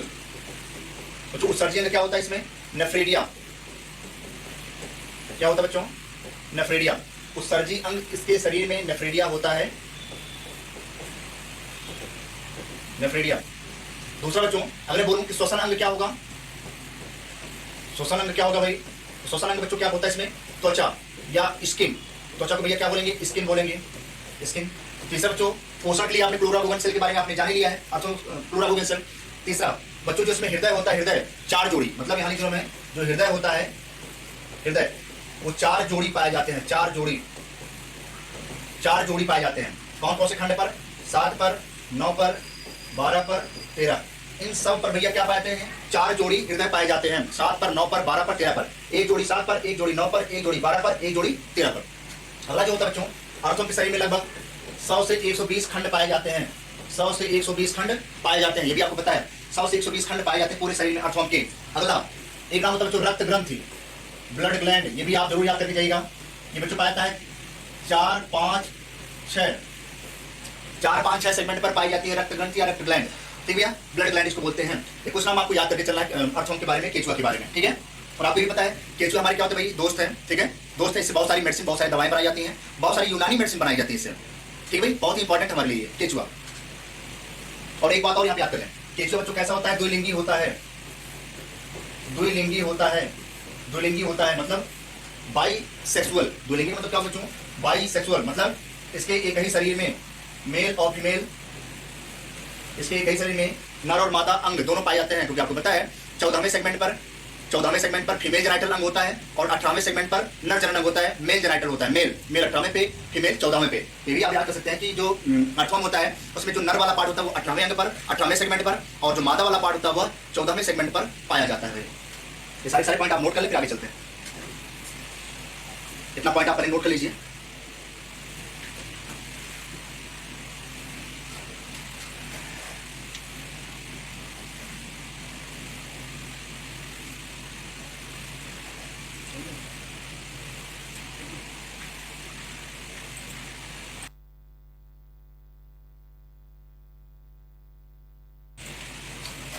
जो उत्सर्जी अंग क्या होता है इसमें? नेफ्रेडिया। क्या होता है बच्चों? नेफ्रेडिया। उत्सर्जी अंग इसके शरीर में नेफ्रेडिया होता है, नेफ्रेडिया। दूसरा बच्चों, अगर बोलूं कि श्वसन अंग क्या होगा? श्वसन अंग क्या होगा भाई? श्वसन अंग बच्चों क्या होता है इसमें? त्वचा या स्किन। त्वचा को भैया क्या बोलेंगे? स्किन बोलेंगे, स्किन। तीसरा बच्चों, पोषण के लिए आपने क्लोरागोगन सेल के बारे में आपने जान ही लिया है, अर्थो क्लोरागोगन सेल। तीसरा बच्चों, जो इसमें हृदय होता है, हृदय 4 जोड़ी, मतलब यहाँ लिख में जो हृदय होता है, हृदय वो 4 जोड़ी पाए जाते हैं, 4 जोड़ी, 4 जोड़ी पाए जाते हैं। कौन कौन से खंड पर? 7 पर, 9 पर, 12 पर, 13, इन सब पर भैया क्या पाए जाते हैं? 4 जोड़ी हृदय पाए जाते हैं, 7 पर, 9 पर, 12 पर, 13 पर। एक जोड़ी 7 पर, एक जोड़ी 9 पर, एक जोड़ी 12 पर, एक जोड़ी 13 पर। अगला जो होता है बच्चों, अर्थों के शरीर में लगभग 100 से 120 खंड पाए जाते हैं, 100 से 120 खंड पाए जाते हैं, ये भी आपको पता है, 100 से 120 खंड पाए जाते हैं पूरे शरीर में अर्थों के। अगला एक नाम होता है बच्चों रक्त ग्रंथि, ब्लड ग्लैंड, ये भी आप जरूर याद करके जाइएगा। ये बच्चों पाया जाता है 4, 5, 6 सेगमेंट पर पाई जाती है रक्त ग्रंथि या रक्त ग्लैंड। ठीक है, ब्लड ग्लैंड इसको बोलते हैं। ये कुछ नाम आपको याद करके चलना है अर्थों के बारे में, केचुआ के बारे में। ठीक है, और आपको ये पता है केचुआ हमारे क्या होता है भाई? दोस्त है। ठीक है, दोस्त है, इससे बहुत सारी मेडिसिन, बहुत सारी दवाएं बनाई जाती हैं, बहुत सारी यूनानी मेडिसिन बनाई जाती है इससे। ठीक भाई, बहुत ही इंपॉर्टेंट हमारे लिए केचुआ। और एक बात और यहाँ पे याद करें, केचुआ बच्चों कैसा होता है? द्विलिंगी होता है, द्विलिंगी होता है, द्विलिंगी होता है मतलब बाई सेक्सुअल। द्विलिंगी मतलब क्या बच्चों? बाई सेक्सुअल, मतलब इसके एक ही शरीर में मेल और फीमेल, इसके एक ही शरीर में नर और मादा अंग दोनों पाए जाते हैं, क्योंकि आपको पता है 14वें सेगमेंट पर फीमेल जेनाइटल अंग होता है और 18वें सेगमेंट पर नर जनन अंग होता है, मेल जेनाइटल होता है। मेल 18वें पे, फीमेल 14वें पे। ये भी आप याद कर सकते हैं कि जो 8वां होता है उसमें जो नर वाला पार्ट होता है वो 18वें अंग पर, 18वें सेगमेंट पर, और जो मादा वाला पार्ट होता है वह 14वें सेगमेंट पर पाया जाता है। ये सारे पॉइंट आप नोट कर ले, फिर आगे चलते हैं। इतना पॉइंट आप पहले नोट कर लीजिए।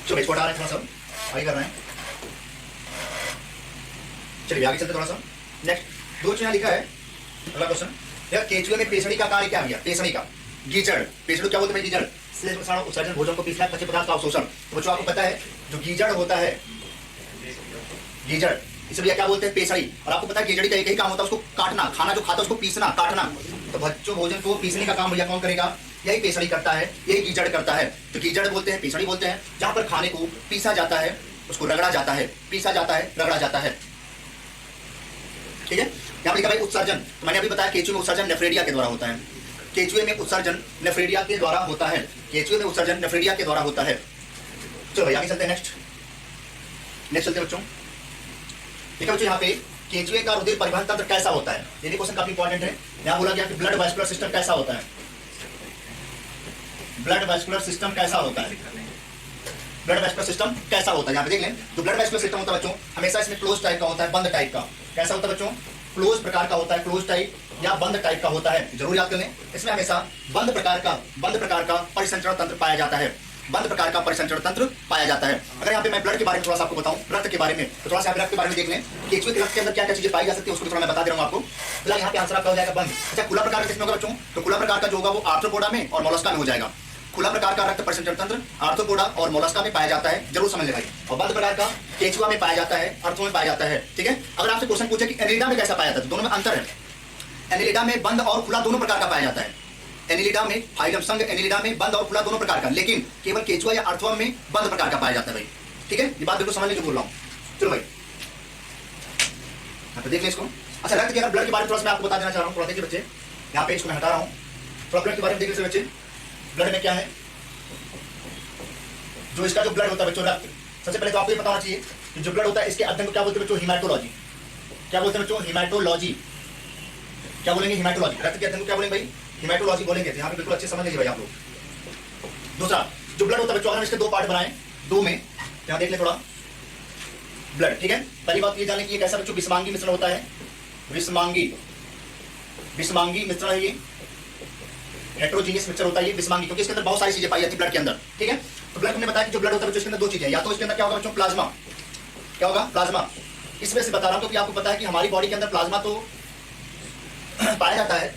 चलो एक्सपोर्ट आ रहा है, थोड़ा सा आगे कर रहे हैं। चलिए आगे चलते थोड़ा सा। नेक्स्ट दो यहाँ लिखा है, अगला क्वेश्चन, केचुए में पेशड़ी का कार्य क्या है? पेशड़ी का गीजड़, पेशड़ी क्या बोलते हैं? गीजड़ उत्सर्जन, भोजन को पीसना, कच्चे पदार्थ का अवशोषण। तो बच्चों आपको पता है जो गीजड़ होता है, गीजड़ इसे भैया क्या बोलते हैं? पेशड़ी। और आपको पता है गीजड़ी का एक ही काम होता है, उसको काटना, खाना जो खाता है उसको पीसना, काटना। तो बच्चों भोजन को पीसने का काम भैया कौन करेगा? यही पेशड़ी करता है, यही गीजड़ करता है। तो गीजड़ बोलते हैं, पेशड़ी बोलते हैं, जहां पर खाने को पीसा जाता है, उसको रगड़ा जाता है, पीसा जाता है, रगड़ा जाता है। ठीक है, यहाँ पर लिखा भाई उत्सर्जन। तो मैंने अभी बताया केचुए में उत्सर्जन नेफ्रेडिया के द्वारा होता है, केचुए में उत्सर्जन नेफ्रेडिया के द्वारा होता है, केचुए में उत्सर्जन नेफ्रेडिया के द्वारा होता है। चलो भाई आगे चलते हैं। नेक्स्ट चलते हैं बच्चों। ठीक है बच्चों, यहाँ पे केचुए का रुधिर परिवहन तंत्र कैसा होता है? ये भी क्वेश्चन काफी इंपॉर्टेंट है। यहाँ बोला गया कि ब्लड वास्कुलर सिस्टम कैसा होता है? ब्लड वास्कुलर सिस्टम कैसा होता है? ब्लड वास्कुलर सिस्टम कैसा होता है? यहाँ पे देख लें, जो ब्लड वास्कुलर सिस्टम होता है बच्चों हमेशा इसमें क्लोज टाइप का होता है, बंद टाइप का। कैसा होता है बच्चों? क्लोज प्रकार का होता है, क्लोज टाइप या बंद टाइप का होता है, जरूर याद कर लें। इसमें हमेशा बंद प्रकार का परिसंचरण तंत्र पाया जाता है, बंद प्रकार का परिसंचरण तंत्र पाया जाता है। अगर यहाँ पे मैं ब्लड के बारे में थोड़ा सा आपको बताऊं, रक्त के बारे में, तो थोड़ा सा रक्त के बारे में देख लें, केचुए के रक्त के अंदर क्या क्या चीजें पाई जा सकती है उसको थोड़ा मैं बता दे रहा हूँ आपको। फिलहाल यहाँ पे आंसर आपका हो जाएगा बंद। अच्छा, खुला प्रकार किसमें होगा बच्चों? तो खुला प्रकार का जो होगा वो आर्थ्रोपोडा में और मोलस्का में हो जाएगा। खुला प्रकार का रक्त परिसंचरण तंत्र आर्थ्रोपोडा और मोलस्का में पाया जाता है, जरूर समझ ले भाई। और बंद प्रकार का केचुआ में पाया जाता है, अर्थो में पाया जाता है। ठीक है, अगर आपसे क्वेश्चन पूछे कि एनिलिडा में कैसा पाया जाता है, दोनों में अंतर है। एनिलिडा में बंद और खुला दोनों प्रकार का पाया जाता है। एनिलिडा में फाइलम संघ एनिलिडा में बंद और खुला दोनों प्रकार का, लेकिन केवल केचुआ या अर्थवर्म में बंद प्रकार का पाया जाता है भाई। ठीक है, ये बात बिल्कुल समझ लें जो बोल रहा हूँ। चलो भाई यहाँ पे देख ले इसको। अच्छा रक्त के अगर ब्लड के बारे में थोड़ा सा मैं आपको बता देना चाह रहा हूँ, थोड़ा देखिए बच्चे, यहाँ पे इसको मैं हटा रहा हूँ, थोड़ा ब्लड के बारे में देखिए बच्चे। ब्लड में क्या है, जो इसका जो ब्लड होता है बच्चों, रक्त, सबसे पहले तो आपको ये पता होना चाहिए कि जो ब्लड होता है इसके अध्ययन को क्या बोलते हैं बच्चों, हिमाटोलॉजी। क्या बोलते हैं बच्चों, हिमाटोलॉजी। क्या बोलेंगे, हिमाटोलॉजी। रक्त के अध्ययन को क्या बोलेंगे भाई, हिमाटोलॉजी बोलेंगे। यहाँ पे बिल्कुल अच्छे समझ लीजिए भाई आप लोग। दूसरा जो ब्लड होता है बच्चों, अगर हम इसके दो पार्ट बनाए, दो में यहाँ देख ले थोड़ा ब्लड, ठीक है। पहली बात ये जाने की कैसा बच्चों विषमांगी मिश्रण होता है, विषमांगी, विषमांगी मिश्रण है ये, हेट्रोजीनियस मिक्सचर होता है ये विषमांगी, क्योंकि इसके अंदर बहुत सारी चीजें पाई जाती है ब्लड के अंदर, ठीक है। तो ब्लड हमने बताया कि जो ब्लड होता है बच्चों इसके अंदर दो चीजें, या तो इसके अंदर क्या होगा बच्चों, प्लाज्मा। क्या होगा, प्लाज्मा। इस वजह से बता रहा हूं क्योंकि आपको पता है कि हमारी बॉडी के अंदर प्लाज्मा तो पाया जाता है।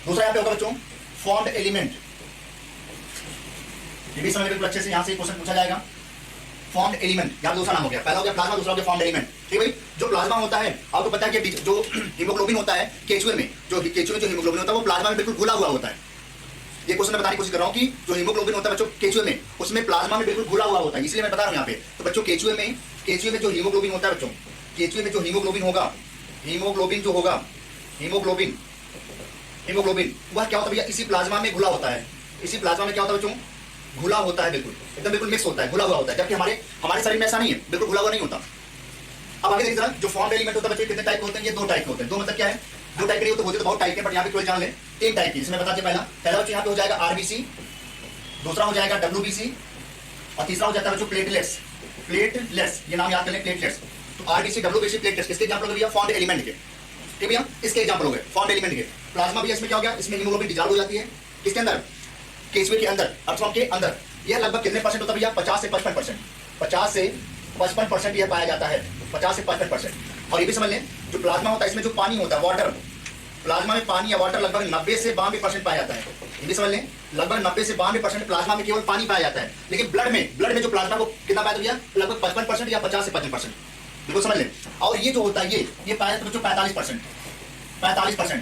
दूसरा यहाँ पे होगा बच्चों फॉर्म्ड एलिमेंट, ये भी समझ बिल्कुल अच्छे से, यहाँ से क्वेश्चन पूछा जाएगा। फॉर्म्ड एलिमेंट, यहाँ दूसरा नाम हो गया, पहला हो गया प्लाज्मा, दूसरा हो गया फॉर्म्ड एलिमेंट, ठीक है भाई। जो प्लाज्मा होता है आपको पता है कि जो हीमोग्लोबिन होता है केचुए में, जो केचुए में जो हीमोग्लोबिन होता है वो प्लाज्मा में बिल्कुल घुला हुआ होता है। ये क्वेश्चन बताने की कोशिश कर रहा हूँ कि जो हीमोग्लोबिन होता है बच्चों केचुए में, उसमें प्लाज्मा में बिल्कुल घुला हुआ होता है, इसलिए मैं बता रहा हूँ यहाँ पे। तो बच्चों केचुए में जो हीमोग्लोबिन होता है बच्चों, केचुए में जो हीमोग्लोबिन होगा, हीमोग्लोबिन जो होगा, हीमोग्लोबिन, हीमोग्लोबिन वह क्या होता है भैया, इसी प्लाज्मा में घुला होता है। इसी प्लाज्मा में क्या होता है बच्चों, घुला होता है, बिल्कुल एकदम बिल्कुल मिक्स होता है, घुला हुआ होता है। जबकि हमारे शरीर में ऐसा नहीं है, बिल्कुल घुला हुआ नहीं होता। अब आगे देखिए जरा, जो फॉर्म्ड एलिमेंट होता है बच्चे कितने टाइप के होते हैं, ये दो टाइप के होते हैं। दो मतलब क्या है, दो टाइप के होते हैं तो बहुत टाइप के, बट यहाँ पे केवल जान ले तीन टाइप की, जिसमें बताते पहला बच्चों यहाँ पे हो जाएगा आरबीसी, दूसरा हो जाएगा डब्ल्यूबीसी, और तीसरा हो जाता है बच्चों प्लेटलेट्स। प्लेटलेट्स, ये नाम याद कर लें, प्लेटलेट्स। तो आरबीसी डब्ल्यूबीसी प्लेटलेट्स किसके एग्जांपल हो गया, फॉर्म्ड एलिमेंट के, ठीक भैया, इसके एग्जांपल हो गए फॉर्म्ड एलिमेंट के। प्लाज्मा भी इसमें क्या हो गया, इसमें हीमोग्लोबिन डिसॉल्व हो जाती है, किसके अंदर, केचुए के अंदर, अर्थॉन के अंदर। यह लगभग कितने परसेंट होता है भैया, 50 से 55%, 50 से 55% यह पाया जाता है, 50 से 55%। और ये भी समझ लें जो प्लाज्मा होता है इसमें जो पानी होता है, वाटर, प्लाज्मा में पानी या वाटर लगभग 90 से 92% पाया जाता है। ये भी समझ लें लगभग 90 से 92% प्लाज्मा में केवल पानी पाया जाता है। लेकिन ब्लड में जो प्लाज्मा को कितना पाया भैया, लगभग 55% या 50 से 55%, बिल्कुल समझ लें। और ये जो होता है ये पाया जाता है बच्चों 45%।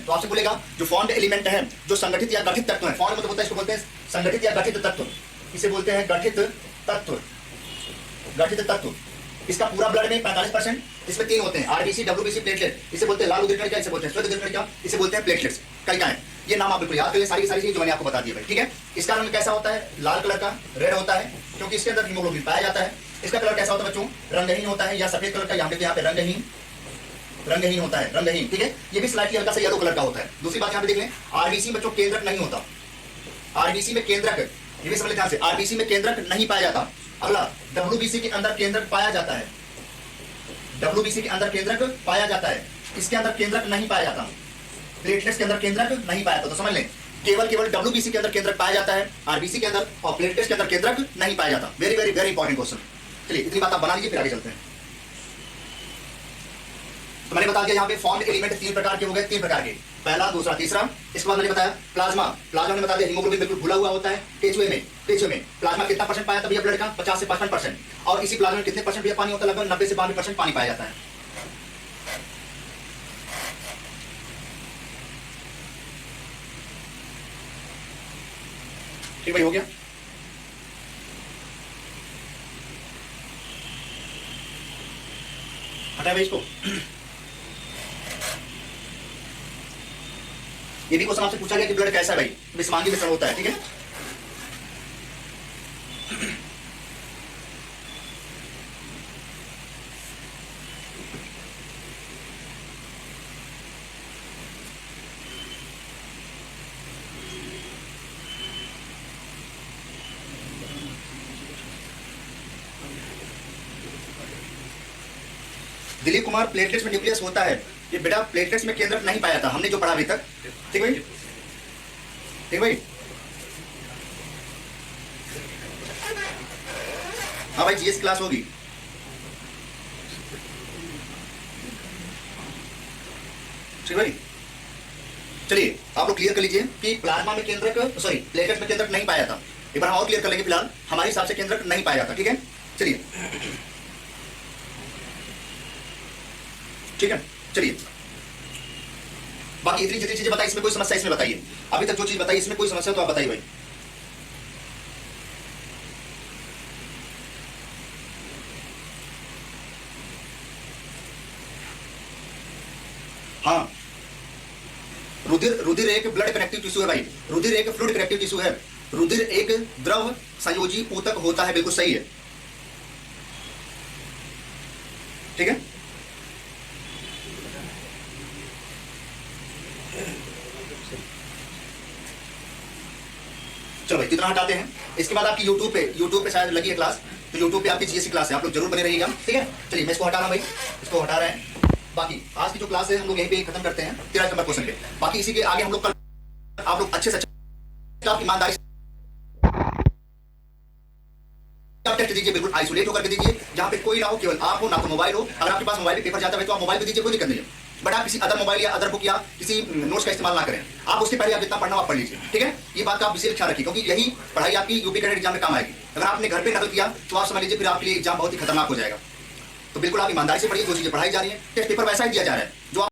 तो आपसे बोलेगा जो फॉर्म्ड एलिमेंट है, जो संगठित या गठित तत्व है, फॉर्म्ड मतलब होता है इसको बोलते हैं संगठित या गठित तत्व, इसे बोलते हैं गठित तत्व, गठित तत्व। इसका पूरा ब्लड में 45%, इसमें तीन होते हैं आरबीसी, डब्ल्यूबीसी, प्लेटलेट। इसे बोलते हैं लाल उद्दीपक, इसे बोलते हैं श्वेत उद्दीपक, इसे बोलते हैं प्लेटलेट्स। कई क्या है ये नाम आप बिल्कुल याद करें, सारी चीजें जो मैंने आपको बता दी भाई, ठीक है। इसका रंग कैसा होता है, लाल कलर का, रेड होता है, क्योंकि इसके अंदर हीमोग्लोबिन पाया जाता है। इसका कलर कैसा होता है बच्चों, रंगहीन होता है, या सफेद कलर का, यहाँ पे रंगहीन होता है, रंगहीन, ठीक है। ये भी स्लाइटली हल्का सा येलो कलर का होता है। दूसरी बात यहाँ पे देख लें, आरबीसी में बच्चों केंद्रक नहीं होता, आरबीसी में केंद्रक, ये भी समझ लें ध्यान से, आरबीसी में केंद्रक नहीं पाया जाता। अगला डब्ल्यूबीसी के अंदर केंद्रक पाया जाता है, डब्ल्यूबीसी के अंदर केंद्रक पाया जाता है, इसके अंदर केंद्रक नहीं पाया जाता, प्लेटलेट्स के अंदर केंद्रक नहीं पाया जाता। तो समझ लें केवल डब्ल्यूबीसी के अंदर केंद्रक पाया जाता है, आरबीसी के अंदर, और प्लेटलेट्स के अंदर केंद्रक नहीं पाया जाता। Very very very important question. चलिए इतनी बात आप बना लीजिए, फिर आगे चलते हैं। तो मैंने बता दिया यहाँ पे फॉर्म्ड एलिमेंट तीन प्रकार के हो गए, तीन प्रकार के, पहला, दूसरा, तीसरा। इसके बाद मैंने बताया प्लाज्मा, प्लाज्मा ने बता दिया हीमोग्लोबिन बिल्कुल घुला हुआ होता है। केचुए में प्लाज्मा कितना परसेंट पाया था भैया ब्लड का, 50 से 55%। और इसी प्लाज्मा में कितने परसेंट भैया पानी होता है, लगभग 90 से 92% पानी पाया जाता है। ठीक भाई, हो गया। हटा भाई इसको। ये भी क्वेश्चन आपसे पूछा गया कि ब्लड कैसा है भाई, विषमांगी मिश्रण होता है, ठीक है। दिलीप कुमार, प्लेटलेट्स में न्यूक्लियस होता है। ये बेटा प्लेटलेट्स में केंद्रक नहीं पाया था, हमने जो पढ़ा अभी तक, ठीक भाई, ठीक भाई। हाँ भाई, जीएस क्लास होगी। ठीक भाई, चलिए आप लोग क्लियर कर लीजिए कि प्लाज्मा में केंद्रक, सॉरी प्लेटलेट्स में केंद्रक नहीं पाया था। एक बार हम और क्लियर कर लेंगे, फिलहाल हमारे हिसाब से केंद्रक नहीं पाया था, ठीक है। चलिए ठीक है, चलिए बाकी इतनी जितनी चीजें बताई, इसमें कोई समस्या इसमें बताइए। अभी तक जो चीज बताई इसमें कोई समस्या तो आप बताइए भाई। रुधिर एक ब्लड कनेक्टिव टिश्यू है भाई, रुधिर एक फ्लूइड कनेक्टिव टिश्यू है, रुधिर एक द्रव संयोजी ऊतक होता है, बिल्कुल सही है, ठीक है। चलो भाई इतना हटाते हैं। इसके बाद आपकी यूट्यूब पे शायद लगी है क्लास, तो यूट्यूब पे आपकी जीएससी क्लास है, आप लोग जरूर बने रहिएगा, ठीक है। चलिए मैं इसको हटा रहा हूं भाई, इसको हटा रहे हैं। बाकी आज की जो क्लास है हम लोग यहीं पे खत्म करते हैं 13 नंबर क्वेश्चन पे। बाकी इसी के आगे हम लोग कल आप लोग अच्छे से आप ईमानदारी आप टेस्ट दीजिए, बिल्कुल आइसोलेट होकर के दीजिए, जहां पे कोई ना हो, केवल आप हो, ना तो मोबाइल हो। अगर आपके पास मोबाइल पे पेपर जाता है तो आप मोबाइल पे दीजिए, कोई दिक्कत नहीं है, बट आप किसी अदर मोबाइल या अदर बुक या किसी नोट्स का इस्तेमाल ना करें। आप उसके पहले आप जितना पढ़ना आप पढ़ लीजिए, ठीक है। ये बात का आप विशेष ख्याल रखिए, क्योंकि यही पढ़ाई आपकी यूपी कैडेट एग्जाम में काम आएगी। अगर आपने घर पे नकल किया तो आप समझ लीजिए फिर आपके लिए एग्जाम बहुत ही खतरनाक हो जाएगा। तो बिल्कुल आप ईमानदारी से पढ़िए, जो चीजें पढ़ाई जा रही है, टेस्ट पेपर वैसा ही दिया जा रहा है जो